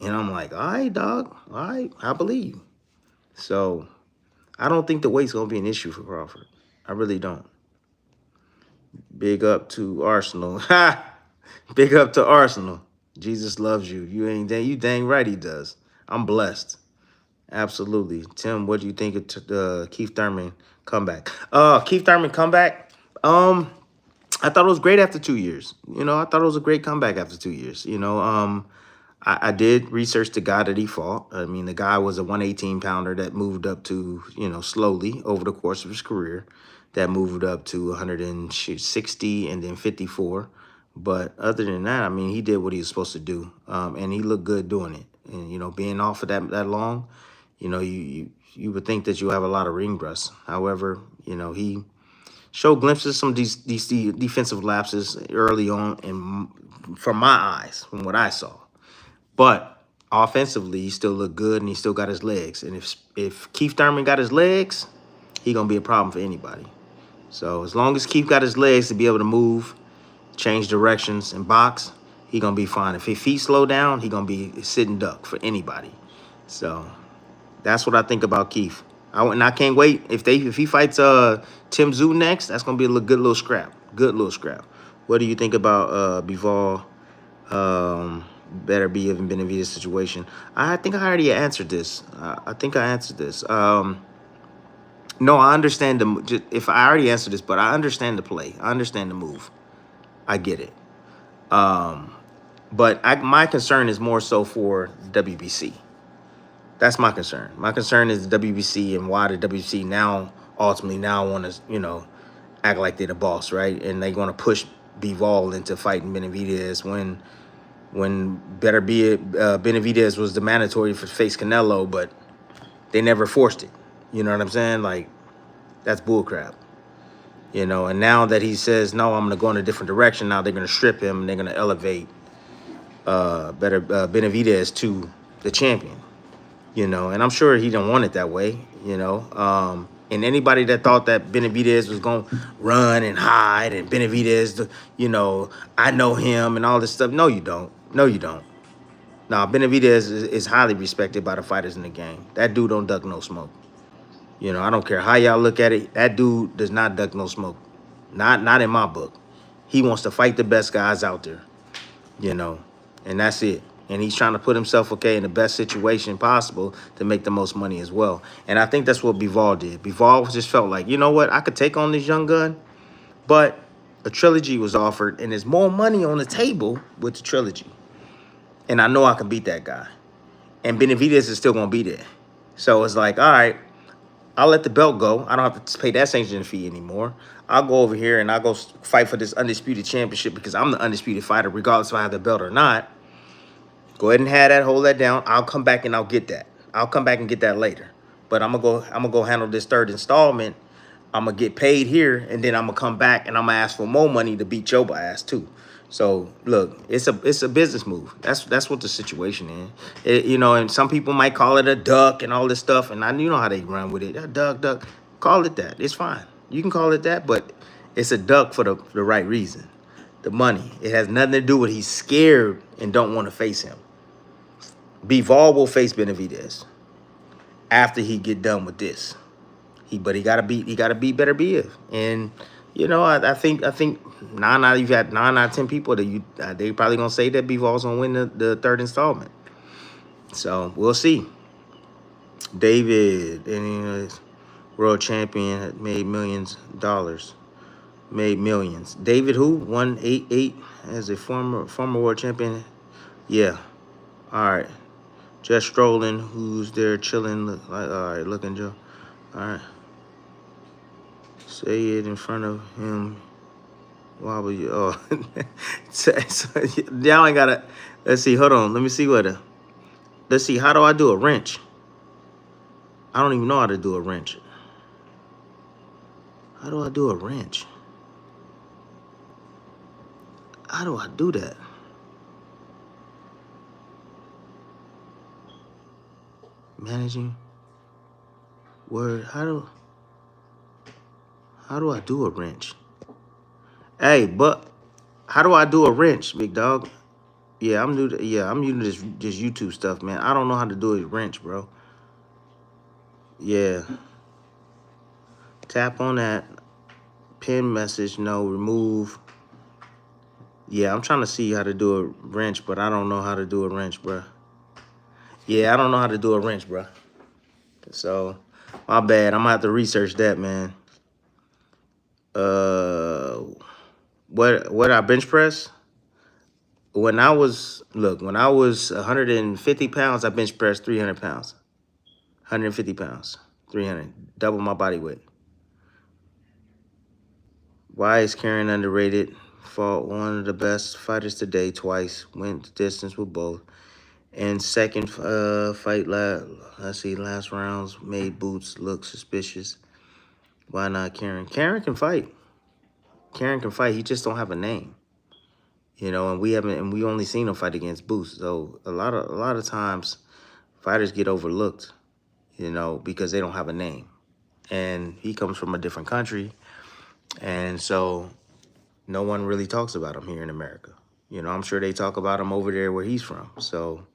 And I'm like, all right, dog. All right, I believe you. So I don't think the weight's going to be an issue for Crawford. I really don't. Big up to Arsenal. Ha! Big up to Arsenal. Jesus loves you. You dang right he does. I'm blessed. Absolutely. Tim, what do you think of the Keith Thurman comeback? Keith Thurman comeback. I thought it was great after 2 years. I thought it was a great comeback after 2 years. I did research the guy that he fought. I mean, the guy was a 118 pounder that moved up to, slowly over the course of his career, that moved up to 160 and then 54. But other than that, I mean, he did what he was supposed to do, and he looked good doing it. And being off of that long, you would think that you have a lot of ring rust. However, he showed glimpses of some of these defensive lapses early on, and from my eyes, from what I saw. But offensively, he still looked good, and he still got his legs. And if Keith Thurman got his legs, he gonna be a problem for anybody. So as long as Keith got his legs to be able to move, change directions, and box, he gonna be fine. If his feet slow down, he gonna be sitting duck for anybody. So that's what I think about Keith. I can't wait if he fights Tim Tszyu next. That's gonna be a good little scrap. Good little scrap. What do you think about Bivol? Better be even Benavidez situation. I think I already answered this. I think I answered this. No, I understand if I already answered this, but I understand the play. I understand the move. I get it. But my concern is more so for WBC. That's my concern. My concern is the WBC and why the WBC ultimately want to, act like they're the boss, right? And they're going to push Bivol into fighting Benavidez when Benavidez was the mandatory for face Canelo, but they never forced it. You know what I'm saying? Like, that's bullcrap. And now that he says, no, I'm going to go in a different direction, now they're going to strip him and they're going to elevate Benavidez to the champion. And I'm sure he didn't want it that way, and anybody that thought that Benavidez was going to run and hide and Benavidez, I know him and all this stuff. No, you don't. No, you don't. Now, Benavidez is highly respected by the fighters in the game. That dude don't duck no smoke. I don't care how y'all look at it. That dude does not duck no smoke. Not in my book. He wants to fight the best guys out there, and that's it. And he's trying to put himself, in the best situation possible to make the most money as well. And I think that's what Bivol did. Bivol just felt like, you know what? I could take on this young gun, but a trilogy was offered, and there's more money on the table with the trilogy. And I know I can beat that guy. And Benavidez is still going to be there. So it's like, all right, I'll let the belt go. I don't have to pay that sanctioning fee anymore. I'll go over here and I'll go fight for this undisputed championship because I'm the undisputed fighter, regardless if I have the belt or not. Go ahead and have that, hold that down. I'll come back and I'll get that. I'll come back and get that later. But I'm gonna go handle this third installment. I'm gonna get paid here, and then I'm gonna come back and I'm gonna ask for more money to beat your ass too. So look, it's a business move. That's what the situation is. And some people might call it a duck and all this stuff, and you know how they run with it. A duck. Call it that. It's fine. You can call it that, but it's a duck for the right reason. The money. It has nothing to do with he's scared and don't want to face him. Bivol will face Benavidez after he get done with this. But he gotta beat Better Bev. And I think 9 out of 10 people that they probably gonna say that Bivol's gonna win the third installment. So we'll see. David, and world champion, made millions dollars. Made millions. David who? 188 as a former world champion. Yeah. All right. Just strolling, who's there chilling, all right, looking Joe. All right. Say it in front of him. Wobble you. Oh. So, y'all ain't gotta. Let's see, hold on. Let me see let's see, how do I do a wrench? I don't even know how to do a wrench. How do I do a wrench? How do I do that? Managing word. How do I do a wrench? Hey, but how do I do a wrench, big dog? Yeah, I'm new to I'm using this YouTube stuff, man. I don't know how to do a wrench, bro. Yeah. Tap on that. Pin message, no, remove. Yeah, I'm trying to see how to do a wrench, but I don't know how to do a wrench, bruh. Yeah, I don't know how to do a wrench, bruh. So, my bad. I'm gonna have to research that, man. Uh, what I bench press? When I was 150 pounds, I bench pressed 300 pounds. 150 pounds, 300, double my body weight. Why is Karen underrated? Fought one of the best fighters today twice. Went the distance with both. And second fight, last rounds made Boots look suspicious. Why not Karen? Karen can fight. Karen can fight. He just don't have a name. And we only seen him fight against Boots. So a lot of times fighters get overlooked, because they don't have a name. And he comes from a different country. And so no one really talks about him here in America. I'm sure they talk about him over there where he's from. So,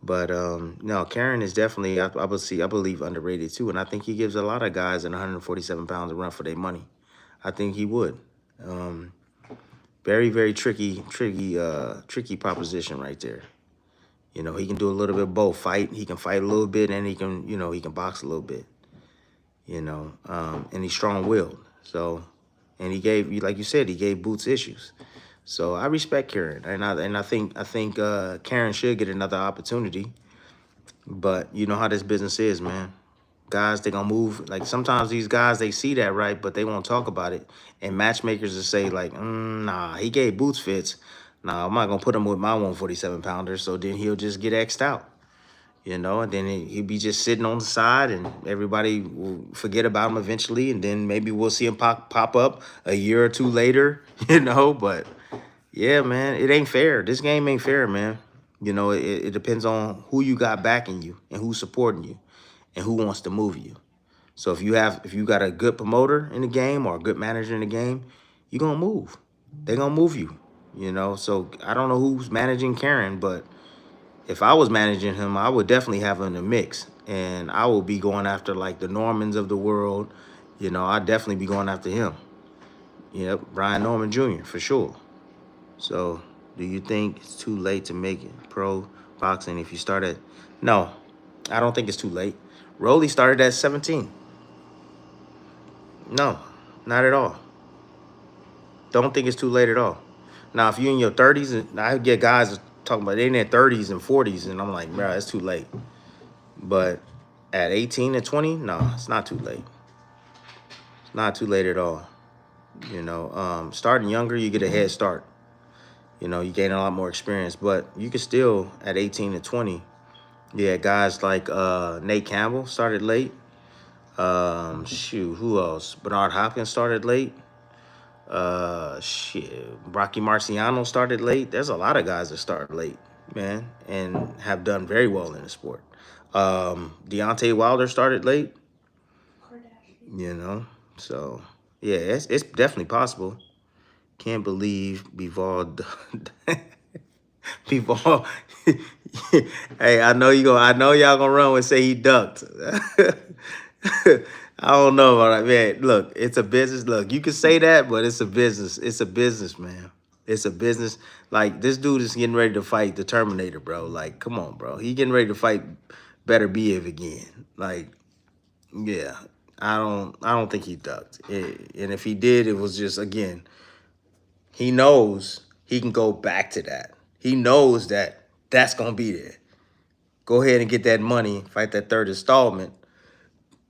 but no, Karen is definitely, I believe underrated too. And I think he gives a lot of guys in 147 pounds a run for their money. I think he would. Very, very tricky proposition right there. He can do a little bit of both. He can fight a little bit, and he can box a little bit. And he's strong-willed. So, and he gave, like you said, he gave Boots issues. So I respect Karen, and I think Karen should get another opportunity. But you know how this business is, man. Guys, they gonna move. Like sometimes these guys, they see that, right, but they won't talk about it. And matchmakers will say like, nah, he gave Boots fits. Nah, I'm not gonna put him with my 147 pounder. So then he'll just get X'd out. And then he'll be just sitting on the side, and everybody will forget about him eventually, and then maybe we'll see him pop up a year or two later, But yeah, man, it ain't fair. This game ain't fair, man. It depends on who you got backing you and who's supporting you and who wants to move you. So if you got a good promoter in the game or a good manager in the game, you're gonna move. They're gonna move you. So I don't know who's managing Karen, but if I was managing him, I would definitely have him in the mix. And I would be going after like the Normans of the world. I'd definitely be going after him. Yep, Brian Norman Jr. for sure. So do you think it's too late to make it pro boxing if you start at... No, I don't think it's too late. Rolly started at 17. No, not at all. Don't think it's too late at all. Now, if you're in your 30s, and I get guys talking about they in their 30s and 40s, and I'm like, bro, it's too late. But at 18 and 20, no, it's not too late. It's not too late at all. Starting younger, you get a head start. You gain a lot more experience, but you can still, at 18 and 20, yeah, guys like Nate Campbell started late. Who else? Bernard Hopkins started late. Rocky Marciano started late. There's a lot of guys that start late, man, and have done very well in the sport. Deontay Wilder started late. So yeah, it's definitely possible. Can't believe Bivol. Bivol. Hey, I know y'all gonna run and say he ducked. I don't know about that, man. Look, it's a business. Look, you can say that, but it's a business. It's a business, man. It's a business. Like, this dude is getting ready to fight the Terminator, bro. Like, come on, bro. He getting ready to fight Benavidez again. Like, yeah. I don't think he ducked. And if he did, it was just, again, he knows he can go back to that. He knows that that's going to be there. Go ahead and get that money, fight that third installment.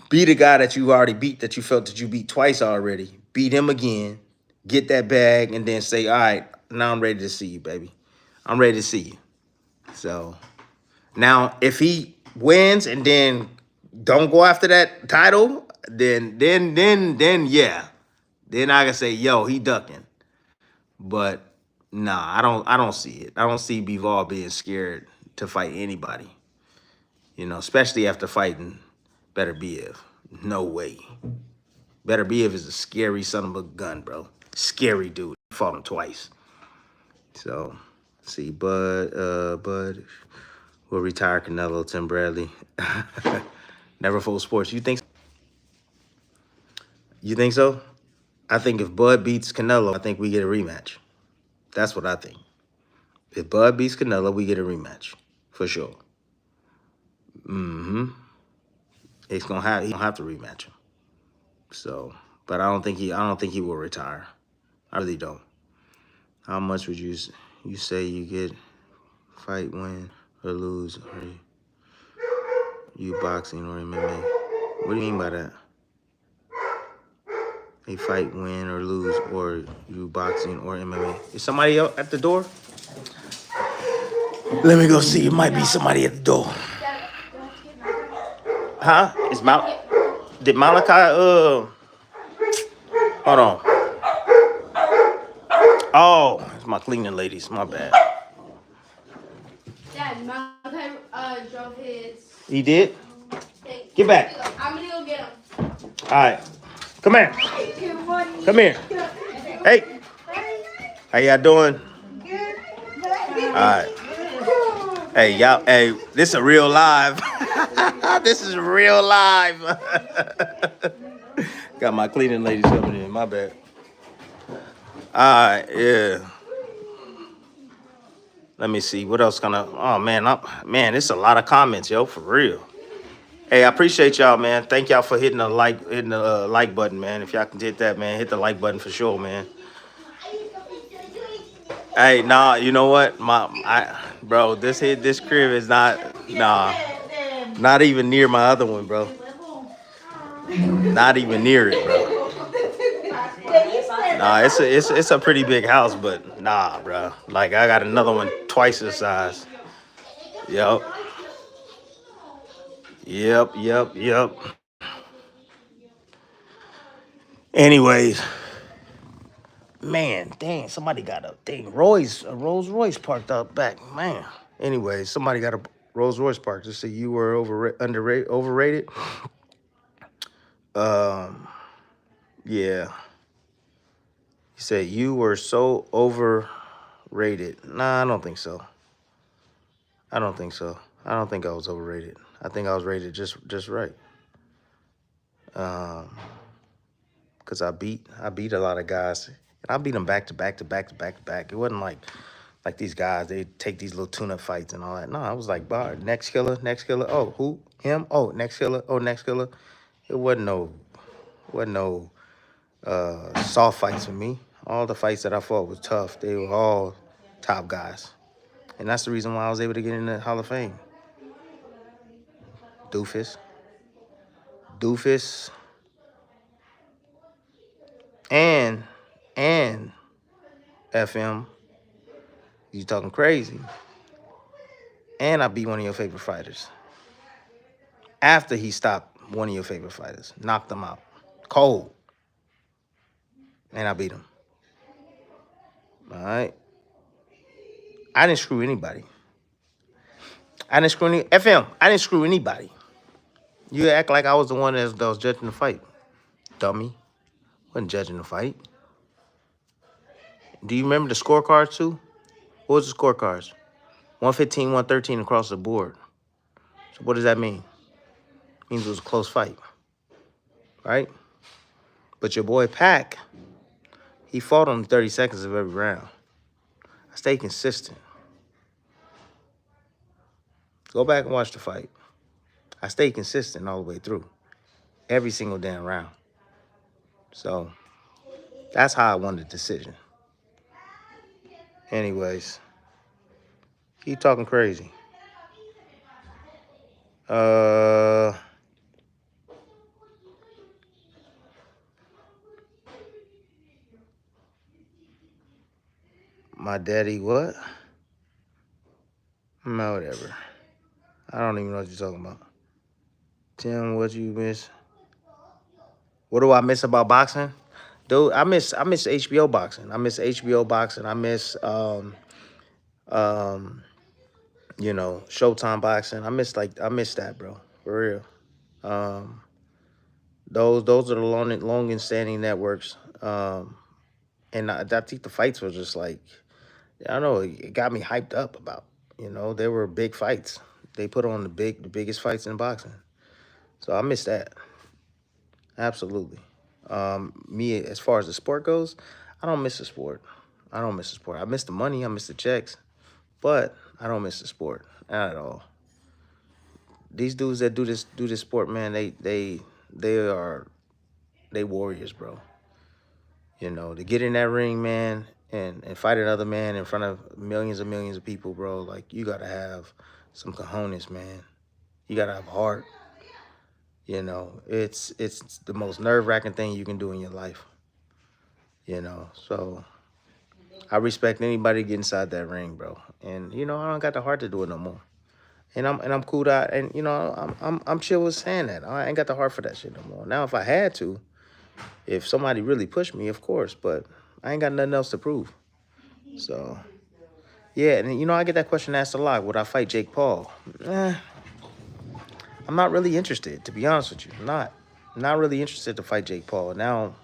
Beat a guy that you already beat, that you felt that you beat twice already. Beat him again, get that bag, and then say, all right, now I'm ready to see you, baby. I'm ready to see you. So now if he wins and then don't go after that title, then yeah. Then I can say, yo, he ducking. But nah, I don't see it. I don't see Bivol being scared to fight anybody. Especially after fighting Beterbiev. No way. Beterbiev is a scary son of a gun, bro. Scary dude. Fought him twice. So, see, Bud will retire Canelo, Tim Bradley. Never Full Sports. You think so? I think if Bud beats Canelo, I think we get a rematch. That's what I think. If Bud beats Canelo, we get a rematch for sure. Mm-hmm. He's gonna have to rematch him. So, but I don't think he will retire. I really don't. How much would you say you get fight, win or lose, or you boxing or MMA? What do you mean by that? A fight, win or lose, or you boxing or MMA? Is somebody else at the door? Let me go see. It might be somebody at the door. Huh? Did Malachi hold on. Oh, it's my cleaning ladies. My bad. Dad, Malachi drove his. He did? Get back. I'm gonna go get him. All right. Come here. Come here. Hey. How y'all doing? All right. Hey, y'all. Hey, this is a real live. This is real live. Got my cleaning ladies coming in. My bad. All right. Yeah. Let me see. What else gonna? Oh man, it's a lot of comments, yo. For real. Hey, I appreciate y'all, man. Thank y'all for hitting the like button, man. If y'all can hit that, man, hit the like button for sure, man. Hey, nah, you know what? Bro, this crib is not even near my other one, bro. Not even near it, bro. Nah, it's a pretty big house, but nah, bro. Like I got another one twice the size. Yep. Yep. Anyways, man, dang, somebody got a Rolls Royce parked out back, man. Anyways, somebody got a Rolls Royce parked. Just say you were overrated. Yeah. He said you were so overrated. Nah, I don't think so. I don't think so. I don't think I was overrated. I think I was rated just right. Cause I beat a lot of guys. And I beat them back to back to back to back to back. It wasn't like these guys, they take these little tune-up fights and all that. No, I was like, bar, next killer. Oh, who? Him? Oh, next killer. Oh, next killer. It wasn't no soft fights for me. All the fights that I fought was tough. They were all top guys. And that's the reason why I was able to get in the Hall of Fame. Doofus. And FM, you talking crazy. And I beat one of your favorite fighters. After he stopped one of your favorite fighters. Knocked him out. Cold. And I beat him. All right. I didn't screw anybody. I didn't screw anybody. You act like I was the one that was judging the fight. Dummy. Wasn't judging the fight. Do you remember the scorecards too? What was the scorecards? 115, 113 across the board. So what does that mean? It means it was a close fight. Right? But your boy Pac, he fought on 30 seconds of every round. I stayed consistent. Go back and watch the fight. I stayed consistent all the way through. Every single damn round. So that's how I won the decision. Anyways, keep talking crazy. My daddy, what? No, whatever. I don't even know what you're talking about. Tim, what you miss? What do I miss about boxing? Dude, I miss HBO boxing. I miss HBO boxing. I miss Showtime boxing. I miss that, bro. For real. Those are the long and standing networks. And I think the fights were just like, I don't know, it got me hyped up about. They were big fights. They put on the biggest fights in boxing. So I miss that. Absolutely. Me, as far as the sport goes, I don't miss the sport. I don't miss the sport. I miss the money. I miss the checks, but I don't miss the sport, not at all. These dudes that do this sport, man, they are they warriors, bro. You know, to get in that ring, man, and fight another man in front of millions and millions of people, bro. Like, you gotta have some cojones, man. You gotta have heart. You know, it's the most nerve wracking thing you can do in your life. You know, so I respect anybody get inside that ring, bro. And you know, I don't got the heart to do it no more. And I'm cool out, and you know, I'm chill with saying that. I ain't got the heart for that shit no more. Now, if I had to, if somebody really pushed me, of course, but I ain't got nothing else to prove. So yeah, and you know, I get that question asked a lot. Would I fight Jake Paul? I'm not really interested, to be honest with you. I'm not really interested to fight Jake Paul. Now,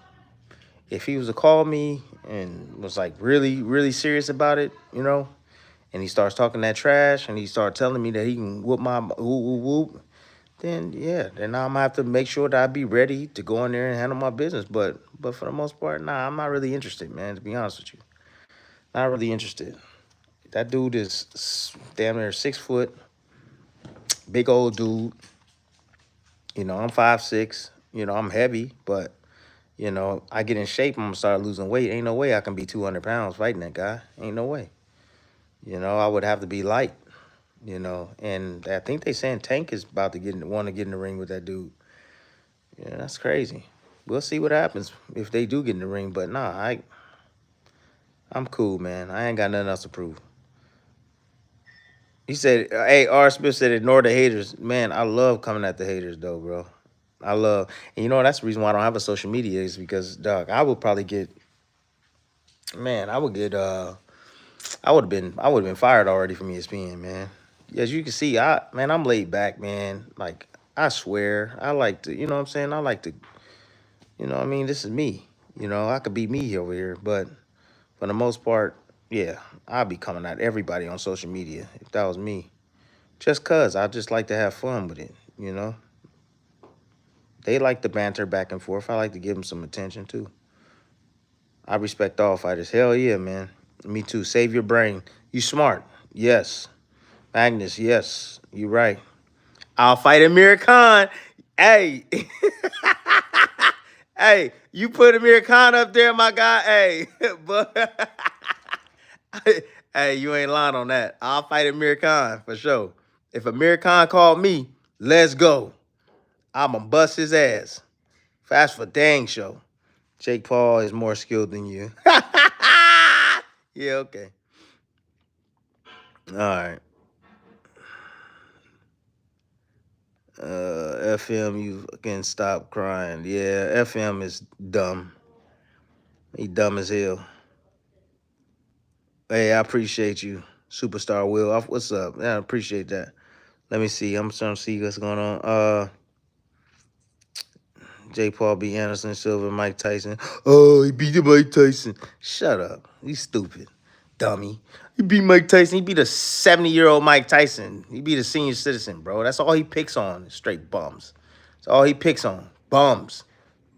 if he was to call me and was like really, really serious about it, you know, and he starts talking that trash and he starts telling me that he can whoop my whoop whoop whoop, then yeah, then I'm gonna have to make sure that I be ready to go in there and handle my business. But for the most part, nah, I'm not really interested, man. To be honest with you, not really interested. That dude is damn near 6 foot, big old dude. You know, I'm 5'6". You know, I'm heavy, but you know, I get in shape, I'm gonna start losing weight. Ain't no way I can be 200 pounds fighting that guy. Ain't no way. You know, I would have to be light. You know, and I think they saying Tank is about to want to get in the ring with that dude. Yeah, that's crazy. We'll see what happens if they do get in the ring. But nah, I'm cool, man. I ain't got nothing else to prove. He said, "Hey, R. Smith said ignore the haters." Man, I love coming at the haters, though, bro. I love, and you know that's the reason why I don't have a social media is because, dog, I would probably get, man, I would have been fired already from ESPN, man. As you can see, I'm laid back, man. Like, I swear, I like to, you know what I'm saying? I like to, you know what I mean? This is me. You know, I could be me over here, but for the most part, yeah, I'd be coming at everybody on social media if that was me. Just cause I just like to have fun with it, you know? They like the banter back and forth. I like to give them some attention too. I respect all fighters. Hell yeah, man. Me too. Save your brain. You smart. Yes. Magnus, yes. You right. I'll fight Amir Khan. Hey. Hey, you put Amir Khan up there, my guy. Hey, but hey, you ain't lying on that. I'll fight Amir Khan for sure. If Amir Khan called me, let's go. I'ma bust his ass. Fast for dang show. Jake Paul is more skilled than you. Yeah, okay. All right. FM, you can stop crying. Yeah, FM is dumb. He dumb as hell. Hey, I appreciate you, Superstar Will. What's up? Yeah, I appreciate that. Let me see. I'm starting to see what's going on. Jake Paul beat Anderson Silva, Mike Tyson. Oh, he beat Mike Tyson. Shut up. He's stupid. Dummy. He beat Mike Tyson. He beat a 70-year-old Mike Tyson. He beat a senior citizen, bro. That's all he picks on. Straight bums. That's all he picks on. Bums.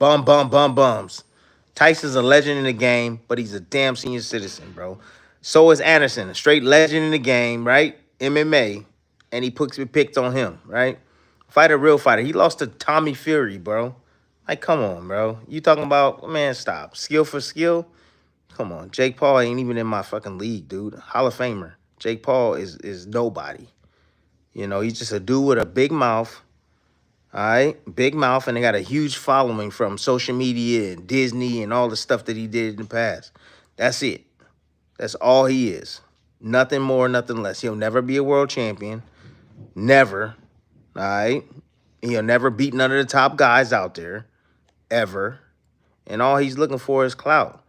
Bums. Tyson's a legend in the game, but he's a damn senior citizen, bro. So is Anderson, a straight legend in the game, right? MMA, and he picked on him, right? Fight a real fighter. He lost to Tommy Fury, bro. Like, come on, bro. You talking about, man, stop. Skill for skill? Come on. Jake Paul ain't even in my fucking league, dude. Hall of Famer. Jake Paul is nobody. You know, he's just a dude with a big mouth. All right, big mouth, and they got a huge following from social media and Disney and all the stuff that he did in the past. That's it. That's all he is. Nothing more, nothing less. He'll never be a world champion. Never. All right. He'll never beat none of the top guys out there, ever. And all he's looking for is clout.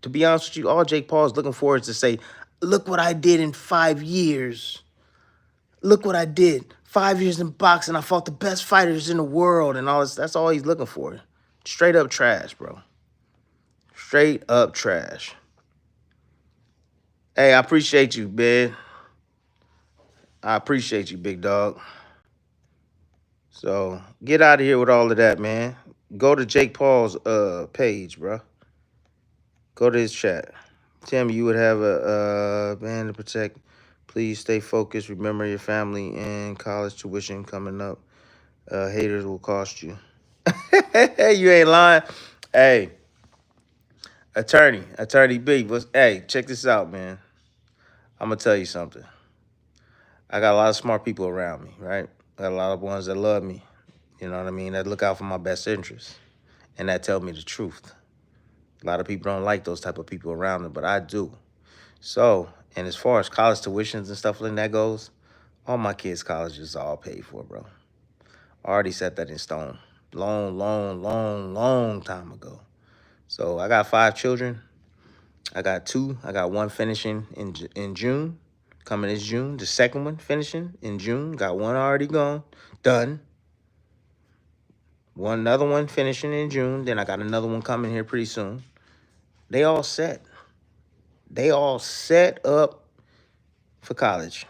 To be honest with you, all Jake Paul is looking for is to say, look what I did in 5 years. Look what I did. 5 years in boxing. I fought the best fighters in the world and all this. That's all he's looking for. Straight up trash, bro. Straight up trash. Hey, I appreciate you, man. I appreciate you, big dog. So get out of here with all of that, man. Go to Jake Paul's page, bro. Go to his chat. Tim, you would have a band to protect. Please stay focused. Remember your family and college tuition coming up. Haters will cost you. You ain't lying. Hey, attorney B. Hey, check this out, man. I'm gonna tell you something. I got a lot of smart people around me, right? I got a lot of ones that love me. You know what I mean? That look out for my best interests and that tell me the truth. A lot of people don't like those type of people around them, but I do. So, and as far as college tuitions and stuff like that goes, all my kids' colleges are all paid for, bro. I already set that in stone. Long time ago. So I got 5 children. I got 2. I got 1 finishing in June, coming this June. The second one finishing in June. Got 1 already gone, done. Another one finishing in June. Then I got another one coming here pretty soon. They all set. They all set up for college.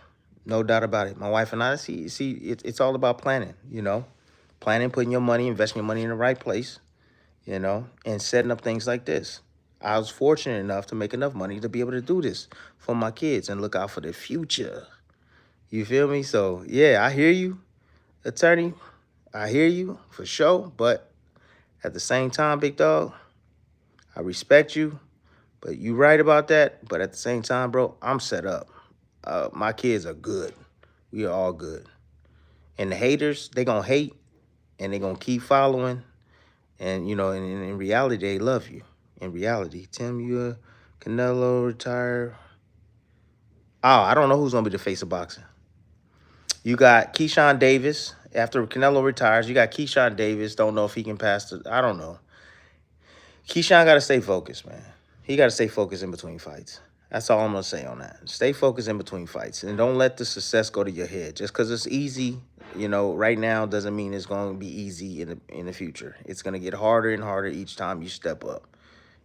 No doubt about it. My wife and I, it's all about planning, you know. Planning, putting your money, investing your money in the right place, you know, and setting up things like this. I was fortunate enough to make enough money to be able to do this for my kids and look out for their future. You feel me? So, yeah, I hear you, attorney. I hear you for sure. But at the same time, big dog, I respect you. But you right about that. But at the same time, bro, I'm set up. My kids are good. We are all good. And the haters, they going to hate and they going to keep following. And, you know, in reality, they love you. In reality, Tim, you Canelo retire. Oh, I don't know who's going to be the face of boxing. You got Keyshawn Davis. After Canelo retires, you got Keyshawn Davis. Don't know if he can pass the, I don't know. Keyshawn got to stay focused, man. He got to stay focused in between fights. That's all I'm going to say on that. Stay focused in between fights. And don't let the success go to your head. Just because it's easy, you know, right now doesn't mean it's going to be easy in the future. It's going to get harder and harder each time you step up,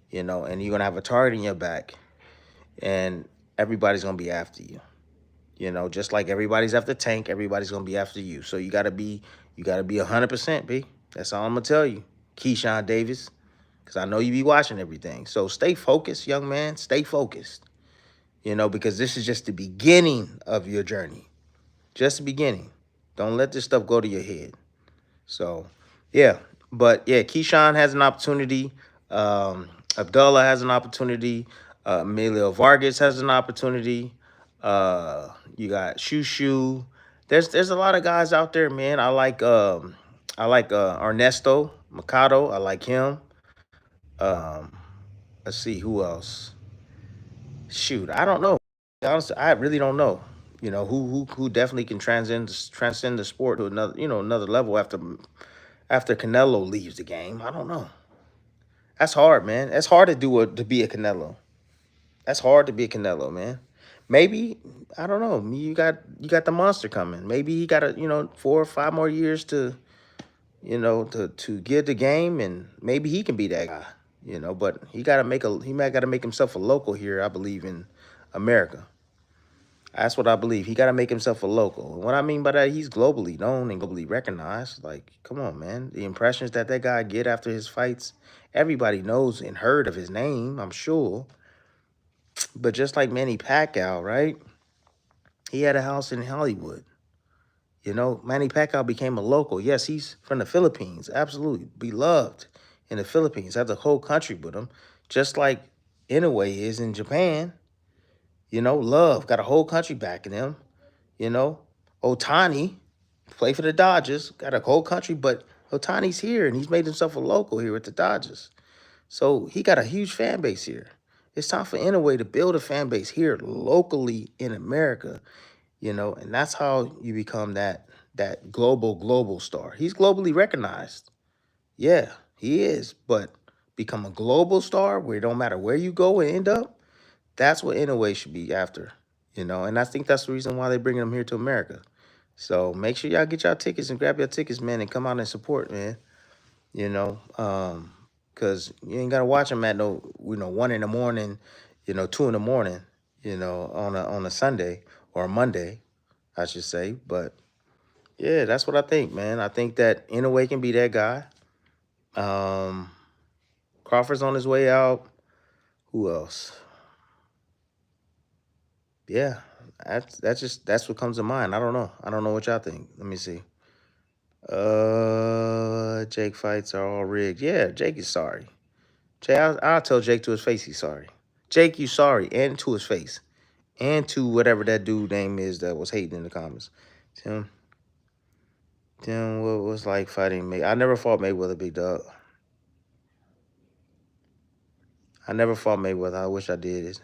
you know, and you're going to have a target in your back. And everybody's going to be after you. You know, just like everybody's after Tank, everybody's going to be after you. So you got to be 100%, B. That's all I'm going to tell you. Keyshawn Davis. Because I know you be watching everything. So stay focused, young man. Stay focused. You know, because this is just the beginning of your journey. Just the beginning. Don't let this stuff go to your head. So, yeah. But, yeah, Keyshawn has an opportunity. Abdullah has an opportunity. Emilio Vargas has an opportunity. You got Shushu. There's a lot of guys out there, man. I like Ernesto Mercado. I like him. Um, let's see who else. Shoot, I don't know. Honestly, I really don't know. You know who definitely can transcend the sport to another level after Canelo leaves the game. I don't know. That's hard, man. That's hard to be a Canelo. That's hard to be a Canelo, man. Maybe I don't know. You got the monster coming. Maybe he got 4 or 5 more years to get the game, and maybe he can be that guy. But he might gotta make himself a local here. I believe in America. That's what I believe. He got to make himself a local. And what I mean by that, he's globally known and globally recognized. Like, come on, man. The impressions that guy get after his fights, everybody knows and heard of his name, I'm sure. But just like Manny Pacquiao, right? He had a house in Hollywood. Manny Pacquiao became a local. Yes, he's from the Philippines. Absolutely. Beloved in the Philippines. Has the whole country with him. Just like Inoue is in Japan. Love. Got a whole country backing him. Otani play for the Dodgers, got a whole country, but Otani's here and he's made himself a local here at the Dodgers. So he got a huge fan base here. It's time for Inoue to build a fan base here locally in America, and that's how you become that global star. He's globally recognized. Yeah, he is, but become a global star where it don't matter where you go and end up, that's what Inoue should be after, and I think that's the reason why they're bringing him here to America. So make sure y'all get y'all tickets and grab your tickets, man, and come out and support, man. Because you ain't got to watch them at 1 in the morning, 2 in the morning, on a Sunday or a Monday, I should say. But, yeah, that's what I think, man. I think that Inoue can be that guy. Um, Crawford's on his way out. Who else? Yeah, that's what comes to mind. I don't know. I don't know what y'all think. Let me see. Jake fights are all rigged. Yeah, Jake is sorry. Jake, I'll tell Jake to his face he's sorry. Jake, you sorry, and to his face, and to whatever that dude name is that was hating in the comments. Tim, what was like fighting May? I never fought Mayweather, big dog. I never fought Mayweather. I wish I did.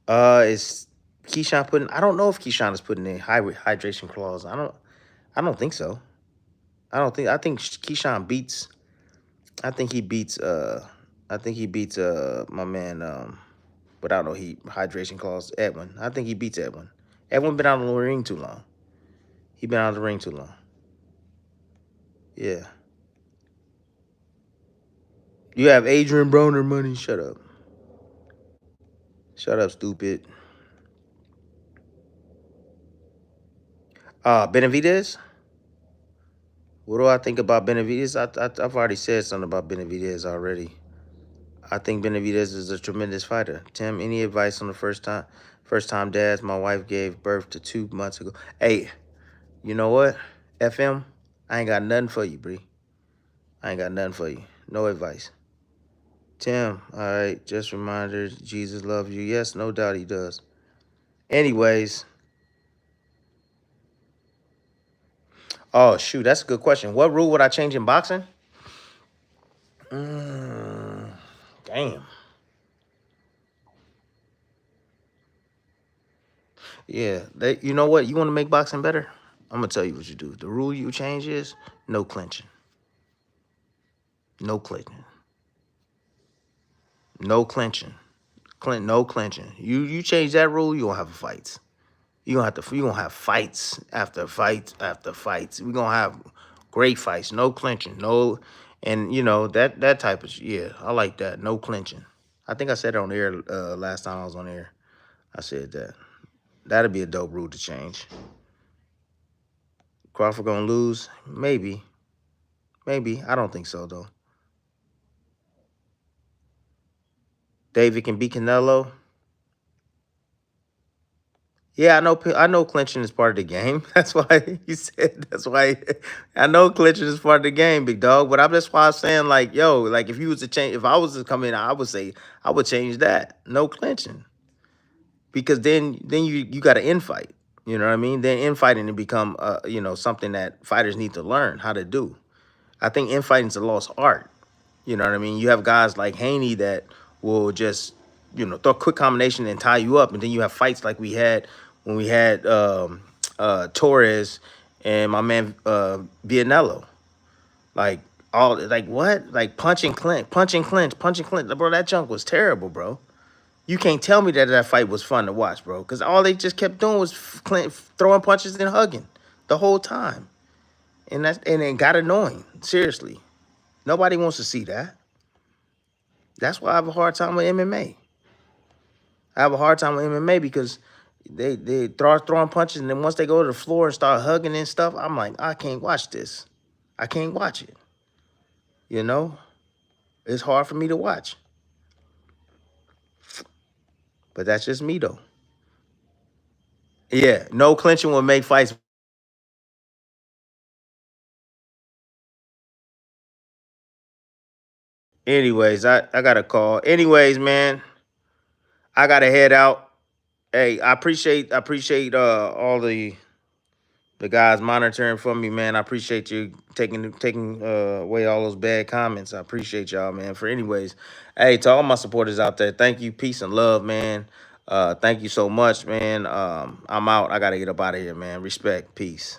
Is Keyshawn putting? I don't know if Keyshawn is putting in hydration clause. I don't think so. I don't think. I think Keyshawn beats. I think he beats. I think he beats. My man. Without no heat hydration clause, Edwin. I think he beats Edwin. Edwin been out of the ring too long. He been out of the ring too long. Yeah. You have Adrian Broner money. Shut up. Shut up, stupid. Benavidez. What do I think about Benavidez? I've already said something about Benavidez already. I think Benavidez is a tremendous fighter. Tim, any advice on the first time dads? My wife gave birth to 2 months ago. Hey, you know what? FM, I ain't got nothing for you, Bree. I ain't got nothing for you. No advice. Tim, all right, just reminder, Jesus loves you. Yes, no doubt he does. Anyways, oh, shoot, that's a good question. What rule would I change in boxing? Damn. Yeah, you know what? You want to make boxing better? I'm going to tell you what you do. The rule you change is no clinching. No clinching. No clinching. No clinching. You change that rule, you gonna have fights. You gonna have fights after fights after fights. We gonna have great fights. No clinching. No, and you know that type of yeah. I like that. No clinching. I think I said it on air last time I was on air. I said that. That'd be a dope rule to change. Crawford gonna lose? Maybe. Maybe. I don't think so though. David can beat Canelo. Yeah, I know. I know clinching is part of the game. That's why he said. That's why I know clinching is part of the game, big dog. But that's why I'm saying, like, yo, like if you was to change, if I was to come in, I would say I would change that. No clinching, because then you got to infight. You know what I mean? Then infighting to become something that fighters need to learn how to do. I think infighting's a lost art. You know what I mean? You have guys like Haney that will just, throw a quick combination and tie you up. And then you have fights like we had when we had Torres and my man Vianello. Like, what? Like punch and clinch, punch and clinch, punch and clinch. Bro, that junk was terrible, bro. You can't tell me that fight was fun to watch, bro. Because all they just kept doing was throwing punches and hugging the whole time. And it got annoying, seriously. Nobody wants to see that. That's why I have a hard time with MMA. I have a hard time with MMA because they throwing punches, and then once they go to the floor and start hugging and stuff, I'm like, I can't watch this. I can't watch it. You know? It's hard for me to watch. But that's just me though. Yeah, no clinching will make fights. Anyways, I got a call. Anyways, man, I gotta head out. Hey, I appreciate all the guys monitoring for me, man. I appreciate you taking away all those bad comments. I appreciate y'all, man. For anyways, hey, to all my supporters out there, thank you, peace and love, man. Thank you so much, man. I'm out. I gotta get up out of here, man. Respect, peace.